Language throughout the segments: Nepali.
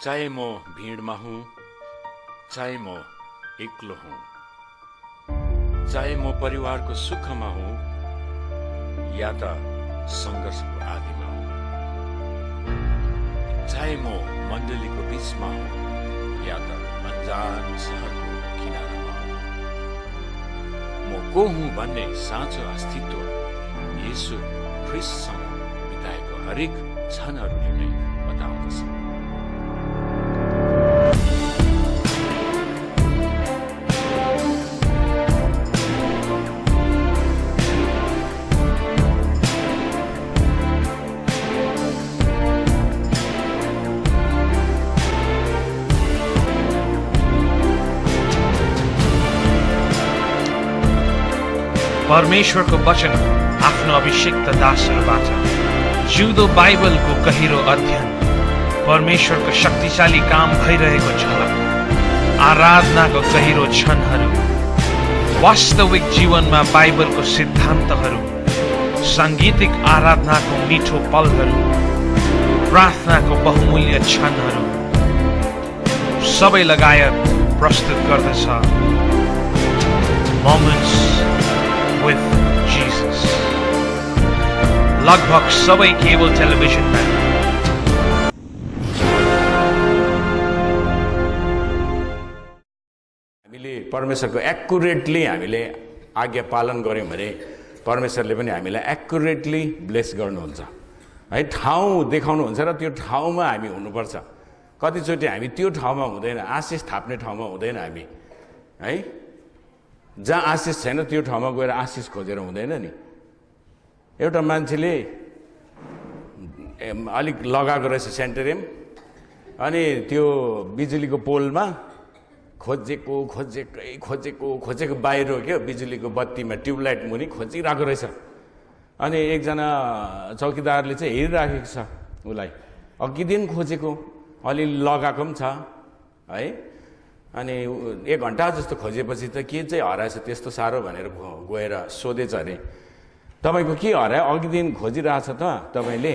चाहे म भीडमा हूँ, चाहे म एक्लो हूँ, चाहे म परिवारको सुखमा हूँ या त सङ्घर्षको आदिमा हूँ, चाहे म मण्डलीको बीचमा हूँ या त अनजान सहरको किनारामा हूँ, म को हुँ भन्ने साँचो अस्तित्व येशू ख्रिस्टसँग बिताएको हरेक क्षणहरूले नै बताउँदछ। परमेश्वरको वचन आफ्नो अभिषिक्त दासहरूबाट जिउँदो बाइबलको गहिरो अध्ययन, परमेश्वरको शक्तिशाली काम भइरहेको झलक, आराधनाको गहिरो क्षणहरू, वास्तविक जीवनमा बाइबलको सिद्धान्तहरू, साङ्गीतिक आराधनाको मिठो पलहरू, प्रार्थनाको बहुमूल्य क्षणहरू सबै लगायत प्रस्तुत गर्दछ मोमेन्ट्स with Jesus। लगभग सबै केबल टेलिभिजनमा हामीले परमेश्वरको एक्युरेटली हामीले आज्ञा पालन गर्यौं भने परमेश्वरले पनि हामीलाई एक्युरेटली ब्लेस गर्नुहुन्छ है। ठाउँ देखाउनुहुन्छ र त्यो ठाउँमा हामी हुनुपर्छ। कतिचोटि हामी त्यो ठाउँमा हुँदैन, आशिष थाप्ने ठाउँमा हुँदैन हामी है। जहाँ आशिष छैन त्यो ठाउँमा गएर आशिष खोजेर हुँदैन नि। एउटा मान्छेले अलिक लगाएको रहेछ सेन्टेरियम, अनि त्यो बिजुलीको पोलमा खोजेको बाहिर क्या बिजुलीको बत्तीमा ट्युबलाइट मुनि खोजिरहेको रहेछ। अनि एकजना चौकीदारले चाहिँ हेरिराखेको छ उसलाई, अघिदेखि खोजेको, अलि लगाएको पनि छ है। अनि 1 घन्टा जस्तो खोजेपछि त के चाहिँ हराएछ त्यस्तो साह्रो भनेर गएर सोधेछ अरे, तपाईँको के हरायो, अघिदेखि खोजिरहेछ त तपाईँले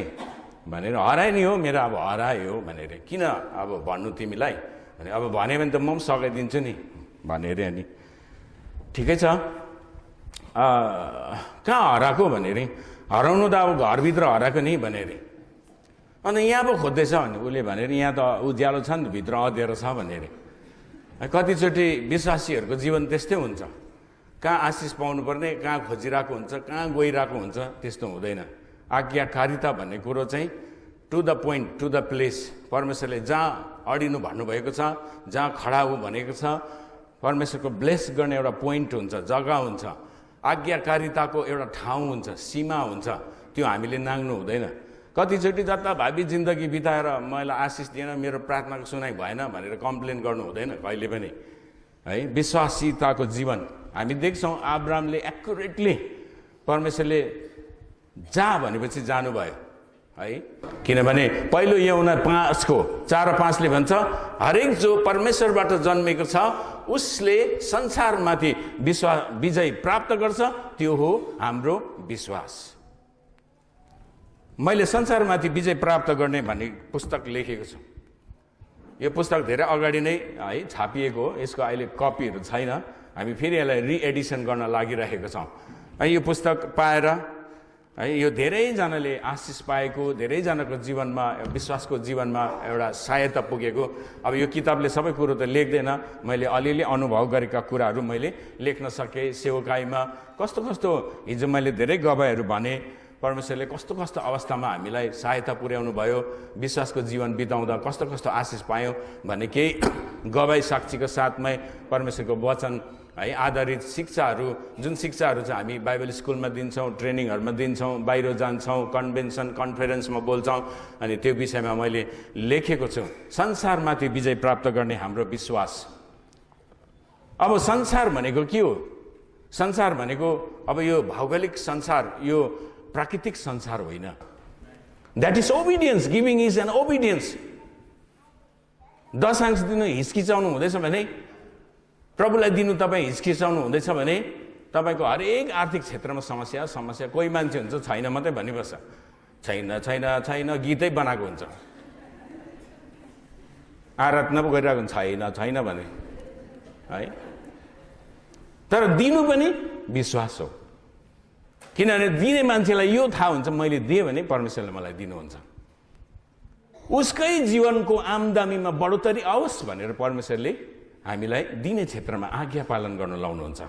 भनेर। हरायो नि हो मेरो, अब हरायो भनेर। किन अब भन्नु तिमीलाई भने, अब भन्यो भने त म पनि सघाइदिन्छु नि भनेर। अनि ठिकै छ, कहाँ हराएको भनेर। हराउनु त अब घरभित्र हराएको नि भनेर। अनि यहाँ पो खोज्दैछ भने उसले भनेर, यहाँ त उज्यालो छ नि त, भित्र अँध्यारो छ भनेर। कतिचोटि विश्वासीहरूको जीवन त्यस्तै हुन्छ, कहाँ आशिष पाउनुपर्ने कहाँ खोजिरहेको हुन्छ, कहाँ गइरहेको हुन्छ, त्यस्तो हुँदैन। आज्ञाकारिता भन्ने कुरो चाहिँ to the point, to the place. परमेश्वरले जहाँ अडिनु भन्नुभएको छ, जहाँ खडा हो भनेको छ, परमेश्वरको ब्लेस गर्ने एउटा पोइन्ट हुन्छ, जग्गा हुन्छ, आज्ञाकारिताको एउटा ठाउँ हुन्छ, सीमा हुन्छ। त्यो हामीले नाग्नु हुँदैन। कतिचोटि जताभावी जिन्दगी बिताएर मलाई आशिष दिएन, मेरो प्रार्थनाको सुनाइ भएन भनेर कम्प्लेन गर्नु हुँदैन कहिले पनि है। विश्वासिताको जीवन हामी देख्छौँ। अब्राहमले एक्युरेटली परमेश्वरले जा भनेपछि जानुभयो है। किनभने पहिलो यूहन्ना 5:4 र 5 ले भन्छ, हरेक जो परमेश्वरबाट जन्मेको छ उसले संसारमाथि विजय प्राप्त गर्छ, त्यो हो हाम्रो विश्वास। मैले संसारमाथि विजय प्राप्त गर्ने भन्ने पुस्तक लेखेको छु। यो पुस्तक धेरै अगाडि नै है छापिएको हो, यसको अहिले कपीहरू छैन। हामी फेरि यसलाई रिएडिसन गर्न लागिरहेको छौँ। यो पुस्तक पाएर है यो धेरैजनाले आशिष पाएको, धेरैजनाको जीवनमा, विश्वासको जीवनमा एउटा सहायता पुगेको। अब यो किताबले सबै कुरो त लेख्दैन, मैले अलिअलि अनुभव गरेका कुराहरू मैले लेख्न सकेँ। सेवकाईमा कस्तो कस्तो हिजो मैले धेरै गवाईहरू भने, परमेश्वरले कस्तो कस्तो अवस्थामा हामीलाई सहायता पुर्याउनु भयो, विश्वासको जीवन बिताउँदा कस्तो कस्तो आशिष पायौँ भन्ने केही गवाई साक्षीको साथमै परमेश्वरको वचन है आधारित शिक्षाहरू, जुन शिक्षाहरू चाहिँ हामी बाइबल स्कुलमा दिन्छौँ, ट्रेनिङहरूमा दिन्छौँ, बाहिर जान्छौँ, कन्भेन्सन कन्फरेन्समा बोल्छौँ, अनि त्यो विषयमा मैले लेखेको छु। संसारमाथि विजय प्राप्त गर्ने हाम्रो विश्वास। अब संसार भनेको के हो? संसार भनेको अब यो भौगोलिक संसार, यो प्राकृतिक संसार होइन। That is obedience, giving is an obedience. दशांश दिनु हिचकिचाउनु हुँदैछ भने, प्रभुलाई दिनु तपाईँ हिचकिचाउनु हुँदैछ भने, तपाईँको हरेक आर्थिक क्षेत्रमा समस्या। कोही मान्छे हुन्छ छैन मात्रै भनिबस्छ, छैन छैन छैन गीतै बनाएको हुन्छ आराधना पो गरिरहेको छैन भने है। तर दिनु पनि विश्वास हो, किनभने दिने मान्छेलाई यो थाहा हुन्छ मैले दिएँ भने परमेश्वरले मलाई दिनुहुन्छ, उसकै जीवनको आमदामीमा बढोत्तरी आओस् भनेर परमेश्वरले हामीलाई दिने क्षेत्रमा आज्ञा पालन गर्न लाउनुहुन्छ।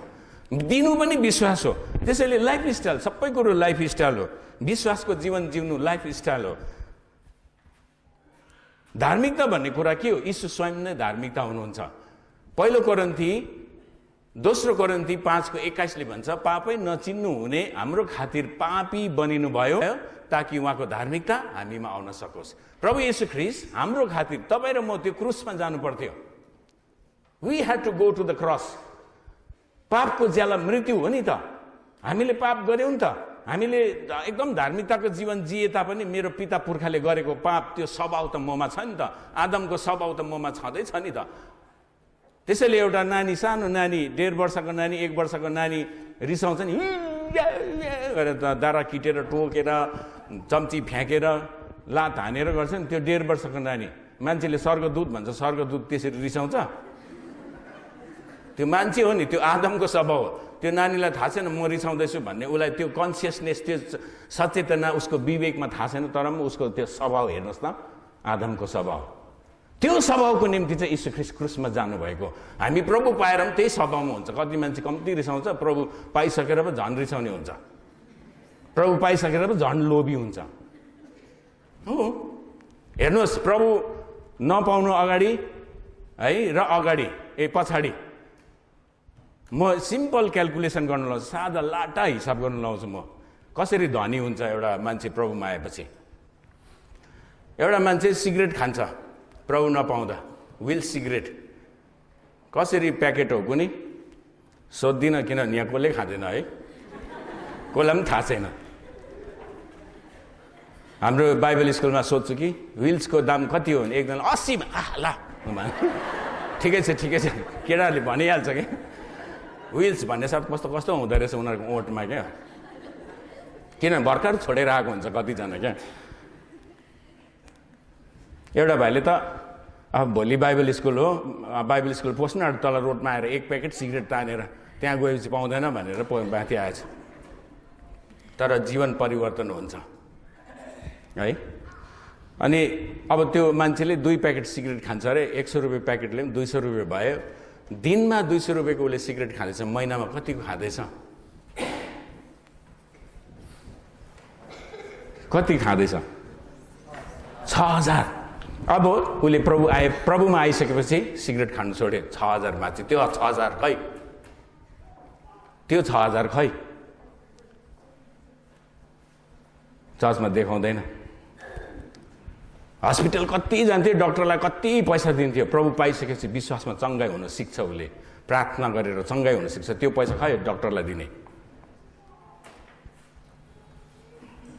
दिनु पनि विश्वास हो। त्यसैले लाइफ स्टाइल, सबै कुरो लाइफ स्टाइल हो। विश्वासको जीवन जिउनु लाइफ स्टाइल हो। धार्मिकता भन्ने कुरा के हो? यीशु स्वयं नै धार्मिकता हुनुहुन्छ। पहिलो कोरिन्थी 5:21 भन्छ, पापै नचिन्नु हुने हाम्रो खातिर पापी बनिनु भयो ताकि उहाँको धार्मिकता हामीमा आउन सकोस्। प्रभु येशू ख्रीष्ट हाम्रो खातिर, तपाईँ र म त्यो क्रुसमा जानु पर्थ्यो। We had to go to the cross. पापको ज्याला मृत्यु हो नि त। हामीले पाप गर्यौं त, हामीले एकदम धार्मिकताको जीवन जिए तापनि मेरो पिता पुर्खाले गरेको पाप त्यो स्वभाव त ममा छ नि त। आदमको स्वभाव त ममा छँदैछ नि त। त्यसैले एउटा नानी, सानो नानी, 1.5 वर्षको नानी, 1 वर्षको नानी रिसाउँछ नि गरेर दारा किटेर टोकेर चम्ची फ्याँकेर लात हानेर गर्छ नि, त्यो 1.5 वर्षको नानी। मान्छेले स्वर्गदूत भन्छ, स्वर्गदूत त्यसरी रिसाउँछ? त्यो मान्छे हो नि, त्यो आदमको स्वभाव हो। त्यो नानीलाई थाहा छैन म रिसाउँदैछु भन्ने, उसलाई त्यो कन्सियसनेस, त्यो सचेतना उसको विवेकमा थाहा छैन, तर पनि उसको त्यो स्वभाव हेर्नुहोस् न, आदमको स्वभाव। त्यो स्वभावको निम्ति चाहिँ यीशु ख्रीष्ट क्रुसमा जानुभएको। हामी प्रभु पाएर पनि त्यही स्वभावमा हुन्छ। कति मान्छे कम्ती रिसाउँछ, प्रभु पाइसकेर पो झन् रिसाउने हुन्छ, प्रभु पाइसकेर पो झन् लोभी हुन्छ। हो, हेर्नुहोस्, प्रभु नपाउनु अगाडि है र अगाडि पछाडि म सिम्पल क्यालकुलेसन गर्न लाउँछु, सादा लाटा हिसाब गर्न लाउँछु म। कसरी धनी हुन्छ एउटा मान्छे प्रभुमा आएपछि? एउटा मान्छे सिगरेट खान्छ प्रभु नपाउँदा, विल सिगरेट कसरी प्याकेट हो कुनै सोध्दिनँ, किनभने यहाँ कसले खाँदैन है, कसलाई पनि थाहा छैन। हाम्रो बाइबल स्कुलमा सोध्छु कि विल्सको दाम कति हो भने एकजना 80 ल ठिकै छ केटाहरूले भनिहाल्छ कि विल्स भन्ने साथ कस्तो हुँदो रहेछ उनीहरूको ओटमा क्या, किनभने भर्खर छोडेर आएको हुन्छ कतिजना क्या। एउटा भाइले त अब भोलि बाइबल स्कुल हो, बाइबल स्कुल पस्नु आँट्यो, तल रोडमा आएर 1 प्याकेट सिगरेट तानेर त्यहाँ गएपछि पाउँदैन भनेर माथि आएछ। तर जीवन परिवर्तन हुन्छ है। अनि अब त्यो मान्छेले 2 प्याकेट सिगरेट खान्छ अरे, 100 रुपियाँ प्याकेटले 200 रुपियाँ भयो। दिनमा 200 रुपियाँको उसले सिगरेट खाँदैछ, महिनामा कतिको खाँदैछ? कति खाँदैछ? 6000। अब उसले प्रभुमा आइसकेपछि सिगरेट खानु छोड्यो, 6000 माथि। त्यो 6000 खै, त्यो 6000 खै चर्चमा देखाउँदैन। हस्पिटल कति जान्थ्यो, डक्टरलाई कति पैसा दिन्थ्यो। प्रभु पाइसकेपछि विश्वासमा चङ्गाइ हुन सिक्छ, उसले प्रार्थना गरेर चङ्गाइ हुन सिक्छ। त्यो पैसा खै डक्टरलाई दिने।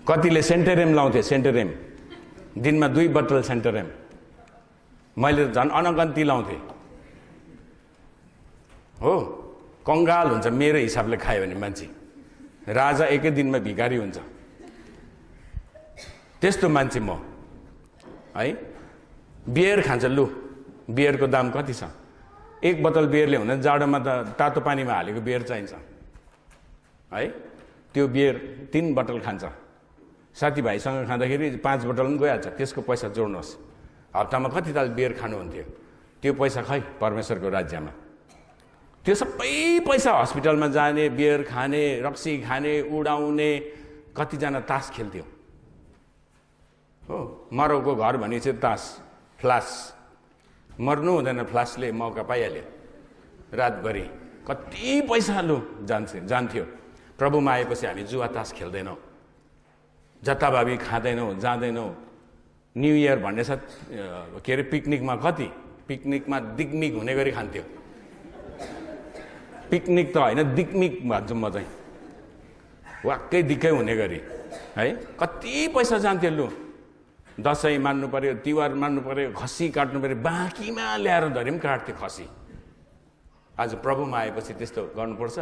कतिले सेन्टेरियम लाउँथे, सेन्टेरियम दिनमा 2 बोतल सेन्टेरियम। मैले झन् अनगन्ती लाउँथेँ हो। कङ्गाल हुन्छ मेरो हिसाबले खायो भने मान्छे, राजा एकै दिनमा भिखारी हुन्छ। त्यस्तो मान्छे म है। बियर खान्छ, लु बियरको दाम कति छ? 1 बोतल बियरले हुँदैन, जाडोमा त तातो पानीमा हालेको बियर चाहिन्छ है। त्यो बियर 3 बोतल खान्छ। साथीभाइसँग खाँदाखेरि 5 बोतल पनि गइहाल्छ। त्यसको पैसा जोड्नुहोस्, हप्तामा कति ताल बियर खानुहुन्थ्यो? त्यो पैसा खै परमेश्वरको राज्यमा? त्यो सबै पैसा हस्पिटलमा जाने, बियर खाने, रक्सी खाने, उडाउने। कतिजना तास खेल्थ्यो हो। मरौको घर भनेपछि तास, फ्लास। मर्नु हुँदैन, फ्लासले मौका पाइहाल्यो रातभरि। कति पैसा लु जान्थ्यो। प्रभुमा आएपछि हामी जुवा तास खेल्दैनौँ, जताभावी खाँदैनौँ, जाँदैनौँ। न्यु इयर भन्ने साथ के अरे पिकनिकमा कति, पिकनिकमा दिग्मिक हुने गरी खान्थ्यो। पिकनिक त होइन, दिग्मिक भन्छु म चाहिँ, वाक्कै दिक्कै हुने गरी है। कति पैसा जान्थ्यो लु। दसैँ मान्नु पर्यो, तिहार मान्नु पर्यो, खसी काट्नु पर्यो, बाँकीमा ल्याएर धरि पनि काट्थ्यो खसी। आज प्रभुमा आएपछि त्यस्तो गर्नुपर्छ?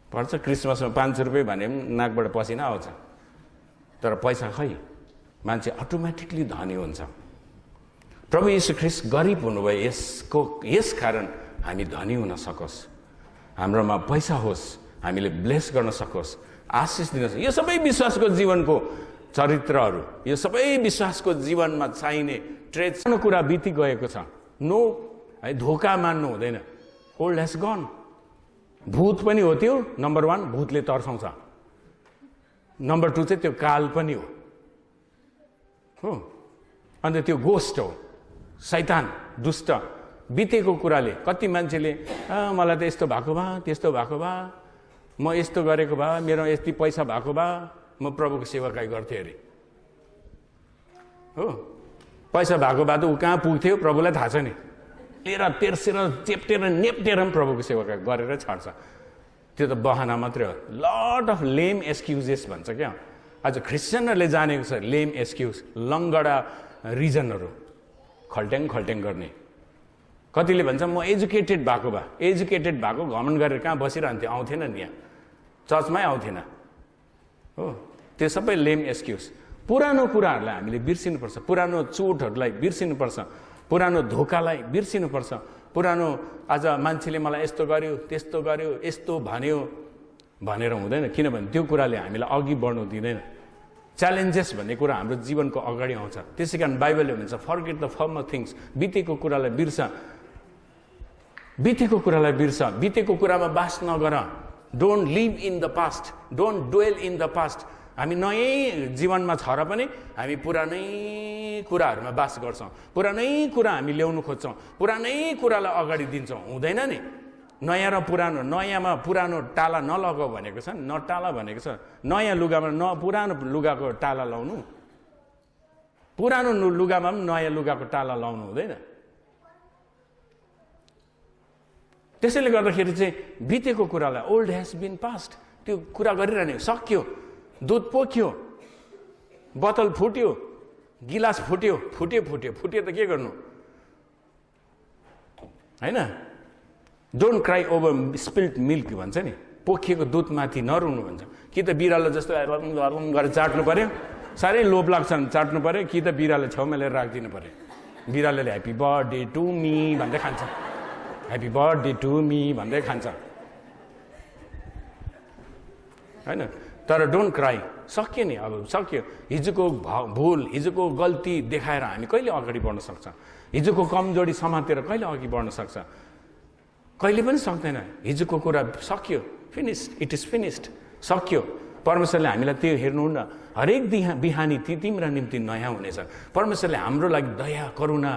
पर्छ। क्रिसमसमा 500 रुपियाँ भने पनि नाकबाट पसिना आउँछ, तर पैसा खै। मान्छे अटोमेटिकली धनी हुन्छ प्रभु यीशु ख्रीष्ट गरिब हुनुभयो, यस कारण हामी धनी हुन सकोस्, हाम्रोमा पैसा होस्, हामीले ब्लेस गर्न सकोस्, आशिष दिन सकोस्। यो सबै विश्वासको जीवनको चरित्रहरू, यो सबै विश्वासको जीवनमा चाहिने ट्रेड कुरा बिति गएको छ। नो है, धोका मान्नु हुँदैन। Old has gun. भूत पनि हो त्यो, नम्बर 1 भूतले तर्साउँछ, नम्बर 2 चाहिँ त्यो काल पनि हो। अन्त त्यो गोस्ट हो, शैतान, दुष्ट। बितेको कुराले कति मान्छेले मलाई त यस्तो भएको भए, त्यस्तो भएको भए, म यस्तो गरेको भए, मेरो यति पैसा भएको भए म प्रभुको सेवाकाई गर्थेँ अरे। हो, पैसा भएको भए त ऊ कहाँ पुग्थ्यो प्रभुलाई थाहा छ नि। लिएर तेर्सेर चेप्टेर नेप्टेर पनि प्रभुको सेवाकाई गरेर छाड्छ। त्यो त बहाना मात्रै हो। लट अफ लेम एक्सक्युजेस भन्छ क्या। आज क्रिस्चियनहरूले जानेको छ लेम एक्सक्युज, लङ्गडा रिजनहरू, खल्ट्याङ गर्ने। कतिले भन्छ म एजुकेटेड भएको भए, एजुकेटेड भएको घमण्ड गरेर कहाँ बसिरहन्थ्यो, आउँथेन नि यहाँ, चर्चमै आउँथेन। हो, त्यो सबै लेम एक्सक्युज। पुरानो कुराहरूलाई हामीले बिर्सिनुपर्छ, पुरानो चोटहरूलाई बिर्सिनुपर्छ, पुरानो धोकालाई बिर्सिनुपर्छ। पुरानो आज मान्छेले मलाई यस्तो गर्यो, त्यस्तो गर्यो, यस्तो भन्यो भनेर हुँदैन। किनभने त्यो कुराले हामीलाई अघि बढ्नु दिँदैन। च्यालेन्जेस भन्ने कुरा हाम्रो जीवनको अगाडि आउँछ। त्यसै कारण बाइबलले भन्छ फर्गेट द फर्मर थिङ्स। बितेको कुरालाई बिर्स, बितेको कुरालाई बिर्स, बितेको कुरामा बास नगर। Don't live in the past, don't Duvall in the past. हामी नयाँ जीवनमा छ र पनि हामी पुरानै कुराहरूमा बास गर्छौँ, पुरानै कुरा हामी ल्याउनु खोज्छौँ, पुरानै कुरालाई अगाडि दिन्छौँ। हुँदैन नि। नयाँ र पुरानो, नयाँमा पुरानो टाला नलगाऊ भनेको छ, नटाला भनेको छ। नयाँ लुगामा पुरानो लुगाको टाला लाउनु, पुरानो लुगामा पनि नयाँ लुगाको टाला लाउनु हुँदैन। त्यसैले गर्दाखेरि चाहिँ बितेको कुरालाई ओल्ड हेज बिन पास्ट, त्यो कुरा गरिरहने, सक्यो। दुध पोख्यो, बोतल फुट्यो, गिलास फुट्यो, फुट्यो त के गर्नु हैन। Don't cry over spilled milk भन्छ नि। पोखिएको दुधमाथि नरुनु भन्छ। कि त बिरालो जस्तो गरेर चाट्नु पर्यो, साह्रै लोभ लाग्छ भने चाट्नु पर्यो, कि त बिरालो छेउमा लिएर राखिदिनु पर्यो। बिरालोले ह्याप्पी बर्थडे टु मी भन्दै खान्छ, ह्याप्पी बर्थडे टु मी भन्दै खान्छ हैन। तर डोन्ट क्राई। सक्यो नि, अब सक्यो। हिजोको भुल, हिजोको गल्ती देखाएर हामी कहिले अगाडि बढ्न सक्छ? हिजोको कमजोरी समातेर कहिले अघि बढ्न सक्छ? कहिले पनि सक्दैन। हिजोको कुरा सक्यो, फिनिस्ड, इट इज फिनिस्ड, सक्यो। परमेश्वरले हामीलाई त्यो हेर्नुहुन्न। हरेक बिहानी तिम्रा निम्ति नयाँ हुनेछ। परमेश्वरले हाम्रो लागि दया, करुणा,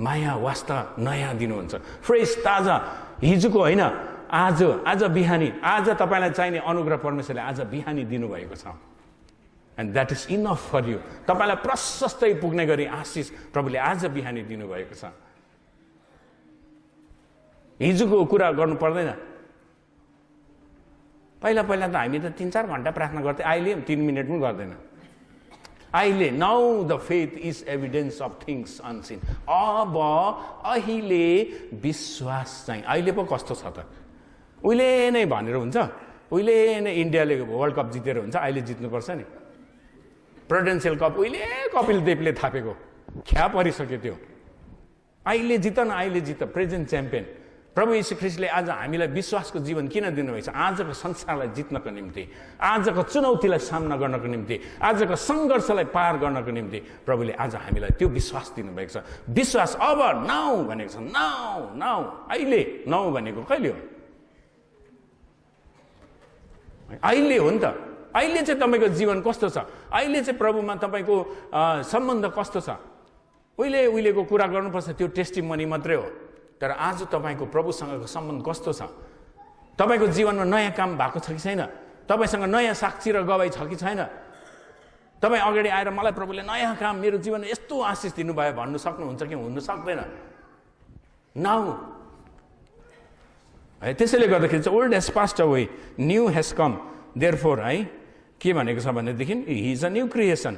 माया, वास्ता नयाँ दिनुहुन्छ। फ्रेस, ताजा। हिजोको होइन, आज बिहानी, आज तपाईँलाई चाहिने अनुग्रह परमेश्वरले आज बिहानी दिनुभएको छ। And that is enough for you. तपाईँलाई प्रशस्तै पुग्ने गरी आशिष प्रभुले आज बिहानी दिनुभएको छ। हिजोको कुरा गर्नु पर्दैन। पहिला त हामी त 3-4 घन्टा प्रार्थना गर्थ्यौँ, अहिले 3 मिनट पनि गर्दैन। अहिले now the faith is evidence of things unseen. अब अहिले विश्वास चाहिँ, अहिले पो कस्तो छ त? उहिले नै भनेर हुन्छ, उहिले नै इन्डियाले वर्ल्ड कप जितेर हुन्छ, अहिले जित्नुपर्छ नि। प्रुडेन्सियल कप उहिले कपिल देवले थापेको, ख्या परिसक्यो त्यो। अहिले जित न, अहिले जित, प्रेजेन्ट च्याम्पियन। प्रभु यीशु ख्रीष्टले आज हामीलाई विश्वासको जीवन किन दिनुभएको छ? आजको संसारलाई जित्नको निम्ति, आजको चुनौतीलाई सामना गर्नको निम्ति, आजको सङ्घर्षलाई पार गर्नको निम्ति प्रभुले आज हामीलाई त्यो विश्वास दिनुभएको छ। विश्वास अब नाउ भनेको छ। नाउ अहिले। नाउ भनेको कहिले हो? अहिले हो नि त। अहिले चाहिँ तपाईँको जीवन कस्तो छ? अहिले चाहिँ प्रभुमा तपाईँको सम्बन्ध कस्तो छ? उहिलेको कुरा गर्नुपर्छ, त्यो टेस्टिमनी मात्रै हो। तर आज तपाईँको प्रभुसँगको सम्बन्ध कस्तो छ? तपाईँको जीवनमा नयाँ काम भएको छ कि छैन? तपाईँसँग नयाँ साक्षी र गवाई छ कि छैन? तपाईँ अगाडि आएर मलाई प्रभुले नयाँ काम, मेरो जीवनमा यस्तो आशिष दिनुभयो भन्नु सक्नुहुन्छ कि हुनु सक्दैन? नाउ है। त्यसैले गर्दाखेरि चाहिँ old has passed away, new has come. Therefore है, के भनेको छ भनेदेखि he is a new creation.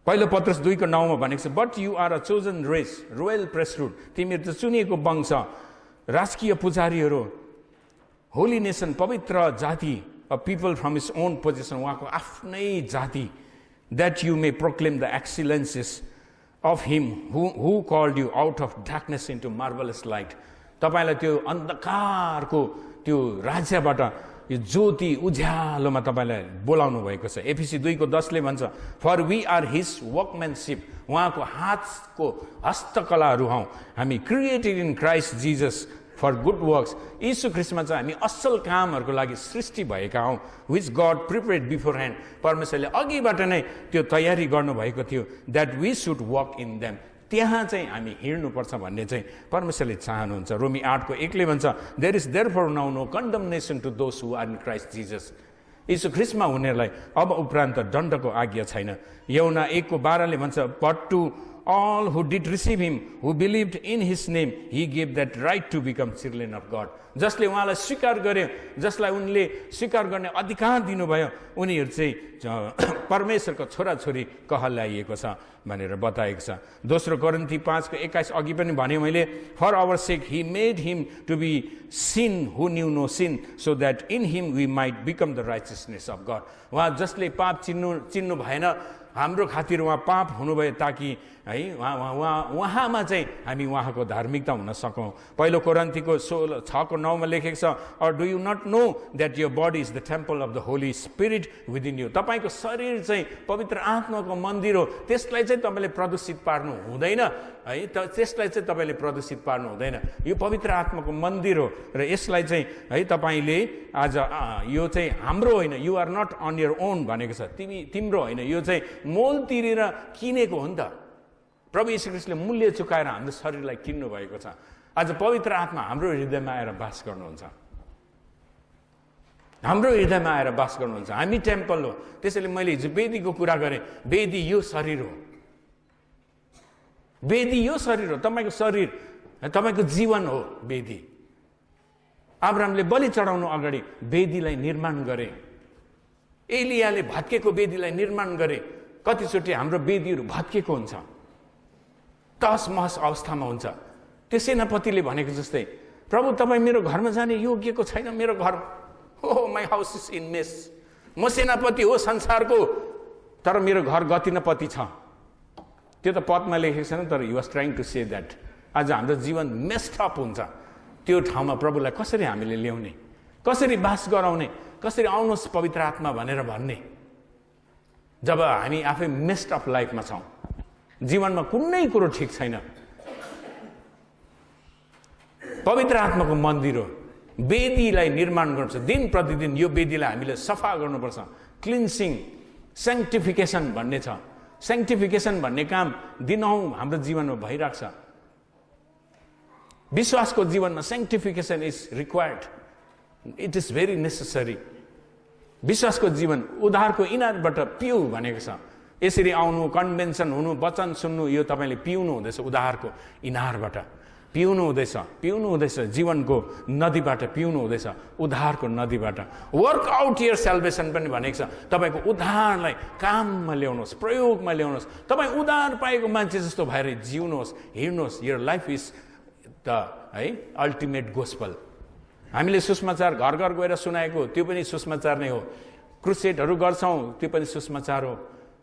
पहिलो पत्रस 2:9 भनेको छ, but you are a chosen race, royal priesthood. तिमीहरू त चुनिएको वंश, राजकीय पुजारीहरू, होली नेसन, पवित्र जाति, a people from his own position, उहाँको आफ्नै जाति, that you may proclaim the excellences of him who called you out of darkness into marvelous light. तपाईलाई त्यो अन्धकारको त्यो राज्यबाट यो ज्योति उज्यालोमा तपाईलाई बोलाउनु भएको छ। एफिसी 2:10 ले भन्छ, for we are his workmanship, उहाँको हातको हस्तकलाहरू हौं हामी, created in Christ Jesus for good works. यीशु ख्रीष्टमा चाहिँ हामी असल कामहरूको लागि सृष्टि भएका हौं, व्हिच गॉड प्रिपेयर्ड बिफोरह्यान्ड, परमेश्वरले अघिबाट नै त्यो तयारी गर्नु भएको थियो, that we should walk in them, त्यहाँ चाहिँ हामी हिँड्नुपर्छ भन्ने चाहिँ परमेश्वरले चाहनुहुन्छ। रोमी 8:1 ले भन्छ, there is therefore now no condemnation to those who are in Christ Jesus. यीशु ख्रीष्टमा हुनेलाई अब उपरान्त दण्डको आज्ञा छैन। यूहन्ना 1:12 ले भन्छ, but to all who did receive him, who believed in his name, he gave that right to become children of God. जसले उहाँलाई स्वीकार गरे, जसलाई उनले स्वीकार गर्ने अधिकार दिनुभयो, उनीहरू चाहिँ परमेश्वरको छोराछोरी कहलाइएको छ भनेर बताएको छ। दोस्रो कोरिन्थी 5:21 अघि पनि भने मैले, for our sake he made him to be sin who knew no sin, so that in him we might become the righteousness of God. उहाँ जसले पाप चिन्नु भएन, हाम्रो खातिर उहाँ पाप हुनुभयो ताकि है उहाँमा चाहिँ हामी उहाँको धार्मिकता हुन सकौँ। पहिलो कोरिन्थीको 6:9 लेखेको छ, or do you not know that your body is the temple of the Holy Spirit within you? तपाईको शरीर चाहिँ पवित्र आत्माको मन्दिर हो, त्यसलाई चाहिँ तपाईले प्रदूषित पार्नु हुँदैन है, त्यसलाई चाहिँ तपाईले प्रदूषित पार्नु हुँदैन। यो पवित्र आत्माको मन्दिर हो र यसलाई चाहिँ है तपाईले आज यो चाहिँ हाम्रो होइन, you are not on your own भनेको छ, तिम्रो होइन, यो चाहिँ मोल तिरेर किनेको हो नि त। प्रभु यीशु ख्रीष्टले मूल्य चुकाएर हाम्रो शरीरलाई किन्नु भएको छ। आज पवित्र आत्मा हाम्रो हृदयमा आएर बास गर्नुहुन्छ, हाम्रो हृदयमा आएर बास गर्नुहुन्छ। हामी टेम्पल हो। त्यसैले मैले हिजो वेदीको कुरा गरेँ, वेदी यो शरीर हो, वेदी यो शरीर हो, तपाईको शरीर तपाईको जीवन हो वेदी। अब्राहमले बलि चढाउनु अगाडि वेदीलाई निर्माण गरे, एलियाले भत्केको वेदीलाई निर्माण गरे। कतिचोटि हाम्रो वेदीहरू भत्केको हुन्छ, तहस महस अवस्थामा हुन्छ। त्यो सेनापतिले भनेको जस्तै, प्रभु तपाईँ मेरो घरमा जाने योग्यको छैन, मेरो घर हो, my house is in mess, म सेनापति हो संसारको, तर मेरो घर गतिनपति छ। त्यो त पदमा लेखेको छैन, तर he was trying to say that. आज हाम्रो जीवन मेस्ड अप हुन्छ, त्यो ठाउँमा प्रभुलाई कसरी हामीले ल्याउने, कसरी बास गराउने, कसरी आउनुहोस् पवित्र आत्मा भनेर भन्ने। जब हामी आफै मेस्ड अप लाइफमा छौँ, जीवनमा कुनै कुरो ठिक छैन, पवित्र आत्माको मन्दिर हो, वेदीलाई निर्माण गर्नुपर्छ। दिन प्रतिदिन यो वेदीलाई हामीले सफा गर्नुपर्छ। क्लिन्सिङ, सेङ्क्टिफिकेसन भन्ने छ। सेङ्क्टिफिकेसन भन्ने काम दिनहुँ हाम्रो जीवनमा भइरहेको छ। विश्वासको जीवनमा sanctification is required, it is very necessary. विश्वासको जीवन उद्धारको इनारबाट पिउ भनेको छ। यसरी आउनु, कन्भेन्सन हुनु, वचन सुन्नु, यो तपाईँले पिउनु हुँदैछ, उद्धारको इनारबाट पिउनु हुँदैछ, जीवनको नदीबाट पिउनु हुँदैछ, उद्धारको नदीबाट। वर्क आउट योर सेल्भेसन पनि भनेको छ। तपाईँको उद्धारलाई काममा ल्याउनुहोस्, प्रयोगमा ल्याउनुहोस्। तपाईँ उद्धार पाएको मान्छे जस्तो भएर जिउनुहोस्, हिँड्नुहोस्। योर लाइफ इज द है अल्टिमेट गोस्पल। हामीले सुसमाचार घर घर गएर सुनाएको, त्यो पनि सुसमाचार नै हो। क्रुसेडहरू गर्छौँ, त्यो पनि सुसमाचार हो।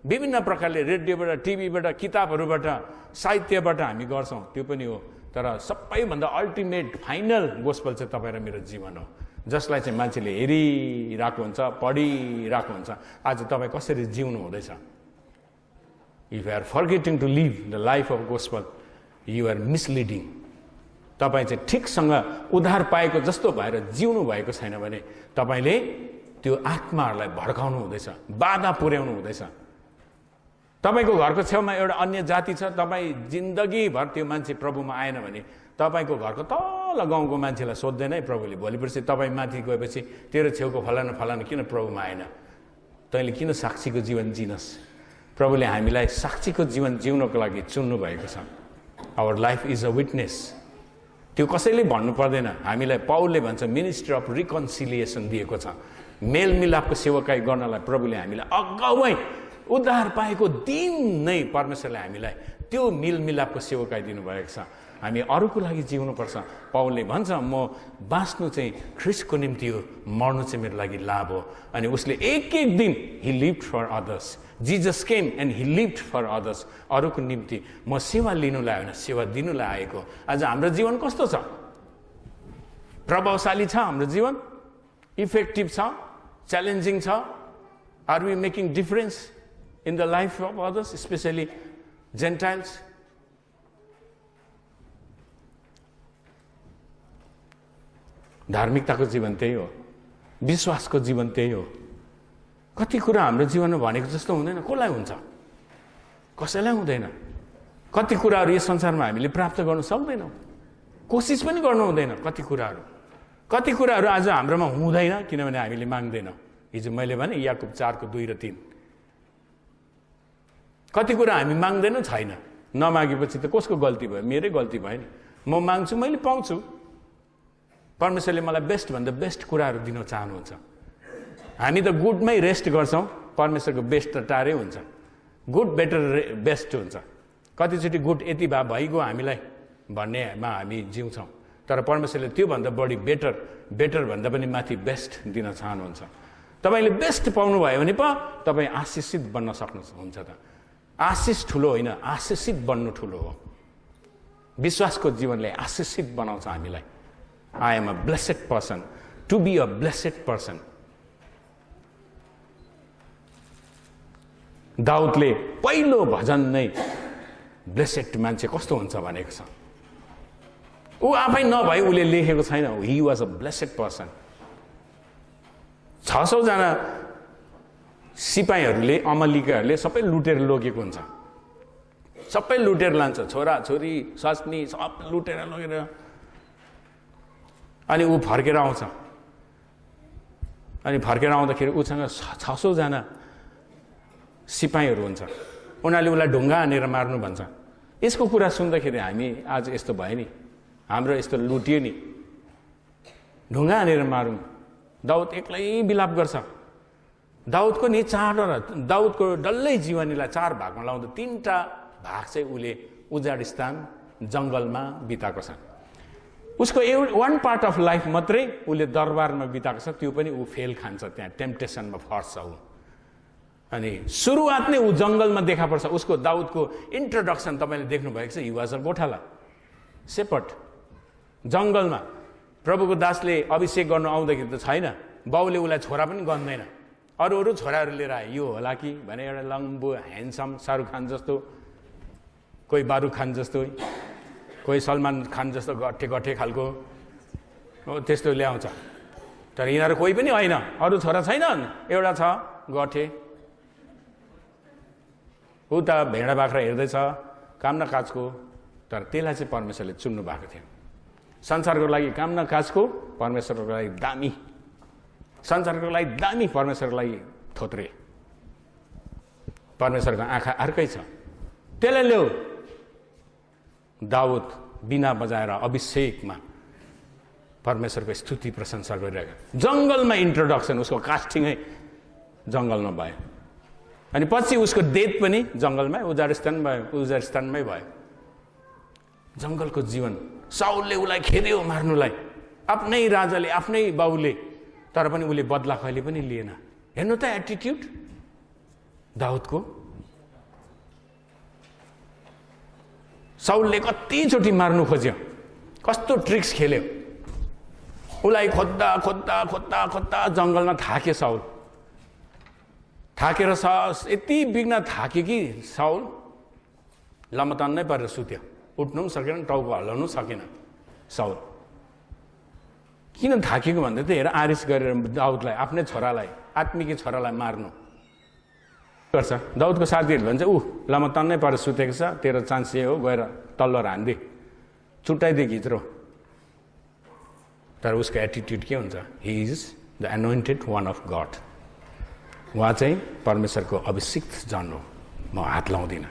विभिन्न प्रकारले रेडियोबाट, टिभीबाट, किताबहरूबाट, साहित्यबाट हामी गर्छौँ, त्यो पनि हो। तर सबैभन्दा अल्टिमेट फाइनल गोस्पल चाहिँ तपाईँ र मेरो जीवन हो, जसलाई चाहिँ मान्छेले हेरिरहेको हुन्छ, पढिरहेको हुन्छ। आज तपाईँ कसरी जिउनु हुँदैछ? If you are forgetting to live the life of gospel, you are misleading. तपाईँ चाहिँ ठिकसँग उद्धार पाएको जस्तो भएर जिउनु भएको छैन भने तपाईँले त्यो आत्माहरूलाई भड्काउनु हुँदैछ, बाधा पुर्याउनु हुँदैछ। तपाईँको घरको छेउमा एउटा अन्य जाति छ, तपाईँ जिन्दगीभर त्यो मान्छे प्रभुमा आएन भने तपाईँको घरको तल गाउँको मान्छेलाई सोध्दैन है प्रभुले। भोलिपर्सि तपाईँ माथि गएपछि तेरो छेउको फलाना फलाना किन प्रभुमा आएन, तैँले किन साक्षीको जीवन जिनस्? प्रभुले हामीलाई साक्षीको जीवन जिउनको लागि चुन्नु भएको छ। Our life is a witness. त्यो कसैले भन्नु पर्दैन। हामीलाई पाउलले भन्छ मिनिस्ट्री अफ रिकन्सिलिएसन दिएको छ। मेलमिलापको सेवकाई गर्नलाई प्रभुले हामीलाई अगावै उद्धार पाएको दिन नै परमेश्वरले हामीलाई त्यो मेलमिलापको सेवकाई दिनुभएको छ। हामी अरूको लागि जिउनुपर्छ। पौलले भन्छ म बाँच्नु चाहिँ ख्रीष्टको निम्ति हो, मर्नु चाहिँ मेरो लागि लाभ हो। अनि उसले एक दिन he lived for others. Jesus came and he lived for others. अरूको निम्ति म सेवा लिनुलाई होइन, सेवा दिनुलाई आएको। आज हाम्रो जीवन कस्तो छ? प्रभावशाली छ हाम्रो जीवन? इफेक्टिभ छ? च्यालेन्जिङ छ? Are we making difference in the life of others, specially gentiles? धार्मिकताको जीवन त्यही हो, विश्वासको जीवन त्यही हो। कति कुरा हाम्रो जीवनमा भनेको जस्तो हुँदैन, कसलाई हुन्छ? कसैलाई हुँदैन। कति कुराहरू यस संसारमा हामीले प्राप्त गर्न सक्दैनौँ, कोसिस पनि गर्नु हुँदैन। कति कुराहरू आज हाम्रोमा हुँदैन किनभने हामीले माग्दैनौँ। हिजो मैले भने याकुब 4:2 र 3। कति कुरा हामी माग्दैनौँ, छैन। नमागेपछि त कसको गल्ती भयो? मेरै गल्ती भयो नि। म माग्छु, मैले पाउँछु। परमेश्वरले मलाई बेस्टभन्दा बेस्ट कुराहरू दिन चाहनुहुन्छ। हामी त गुडमै रेस्ट गर्छौँ, परमेश्वरको बेस्ट त टाढै हुन्छ। गुड बेटर बेस्ट हुन्छ। कतिचोटि गुड यति भए भइगयो हामीलाई भन्नेमा हामी जिउँछौँ, तर परमेश्वरले त्योभन्दा बढी बेटर भन्दा पनि माथि बेस्ट दिन चाहनुहुन्छ। तपाईँले बेस्ट पाउनुभयो भने पो तपाईँ आशिषित बन्न सक्नुहुन्छ। त आशिष ठुलो होइन, आशिषित बन्नु ठुलो हो। विश्वासको जीवनले आशिषित बनाउँछ हामीलाई। I am a blessed person. To be a blessed person. दाउदले पहिलो भजन नै ब्लेसेड मान्छे कस्तो हुन्छ भनेको छ। ऊ आफै नभई उसले लेखेको छैन। He was a blessed person. 600 जना सिपाहीहरूले, अमलिकाहरूले सबै लुटेर लगेको हुन्छ। सबै लुटेर लान्छ, छोरा छोरी स्वास्नी सब लुटेर लगेर। अनि ऊ फर्केर आउँछ। अनि फर्केर आउँदाखेरि उसँग 600 जना सिपाहीहरू हुन्छ। उनीहरूले उसलाई ढुङ्गा हानेर मार्नु भन्छ। यसको कुरा सुन्दाखेरि हामी आज यस्तो भयो नि, हाम्रो यस्तो लुटियो नि, ढुङ्गा हानेर मारौँ। दाउद एक्लै विलाप गर्छ। दाउदको नि दाउदको डल्लै जीवनीलाई 4 भागमा लाउँदा 3टा भाग चाहिँ उसले उजाड स्थान, जङ्गलमा बिताएको छ। उसको 1 पार्ट अफ लाइफ मात्रै उसले दरबारमा बिताएको छ। त्यो पनि ऊ फेल खान्छ, त्यहाँ टेम्पटेसनमा फर्छ ऊ। अनि सुरुवात नै ऊ जङ्गलमा देखा पर्छ। उसको दाउदको इन्ट्रोडक्सन तपाईँले देख्नुभएको छ। हि वाज अ गोठाला, सेपर्ड, जङ्गलमा। प्रभुको दासले अभिषेक गर्नु आउँदाखेरि त छैन, बाउले उसलाई छोरा पनि गन्दैन। अरू छोराहरू लिएर आए। यो होला कि भने एउटा लम्बु ह्यान्डसम शाहरुख खान जस्तो, कोही बारुख खान जस्तो, कोही सलमान खान जस्तो गठे खालको त्यस्तो ल्याउँछ। तर यिनीहरू कोही पनि होइन। अरू छोरा छैनन्, एउटा छ गठे। उता भेडा बाख्रा हेर्दैछ, काम न काजको। तर त्यसलाई चाहिँ परमेश्वरले चुन्नु भएको थियो। संसारको लागि काम न काजको, परमेश्वरको लागि दामी। संसारको लागि दामी, परमेश्वरको लागि थोत्रे। परमेश्वरको आँखा अर्कै छ। त्यसलाई ल्याऊ। दाउद बिना बजाएर अभिषेकमा परमेश्वरको स्तुति प्रशंसा गरिरहेको। जङ्गलमा इन्ट्रोडक्सन, उसको कास्टिङै जङ्गलमा भयो। अनि पछि उसको डेथ पनि जङ्गलमै, उजाडस्थानमै भयो। जङ्गलको जीवन। साउलले उसलाई खेद्यो मार्नुलाई, आफ्नै राजाले, आफ्नै बाउले। तर पनि उसले बदला कहिले पनि लिएन। हेर्नु त एटिट्युड दाउदको। साउलले कतिचोटि मार्नु खोज्यो, कस्तो ट्रिक्स खेल्यो। उसलाई खोज्दा खोज्दा खोज्दा खोज्दा जङ्गलमा थाक्यो साउल। थाकेर यति बिघ्न थाक्यो कि साउल लमतन्नै परेर सुत्यो। उठ्नु पनि सकेन, टाउको हल्लाउनु सकेन साउल। किन थाकेको भन्दा त हेर, आरिस गरेर दाउदलाई, आफ्नै छोरालाई, आत्मिकी छोरालाई मार्नु गर्छ। दाउदको साथीहरू भन्छ ऊ लमतन्नै परेर सुतेको छ, तेरो चान्स यही हो, गएर तल्लो हान्दे, छुट्टाइदिए घिच्रो। तर उसको एटिट्युड के हुन्छ? He is the anointed one of God. उहाँ चाहिँ परमेश्वरको अभिषिक्त जन हो। म हात लाउँदिनँ।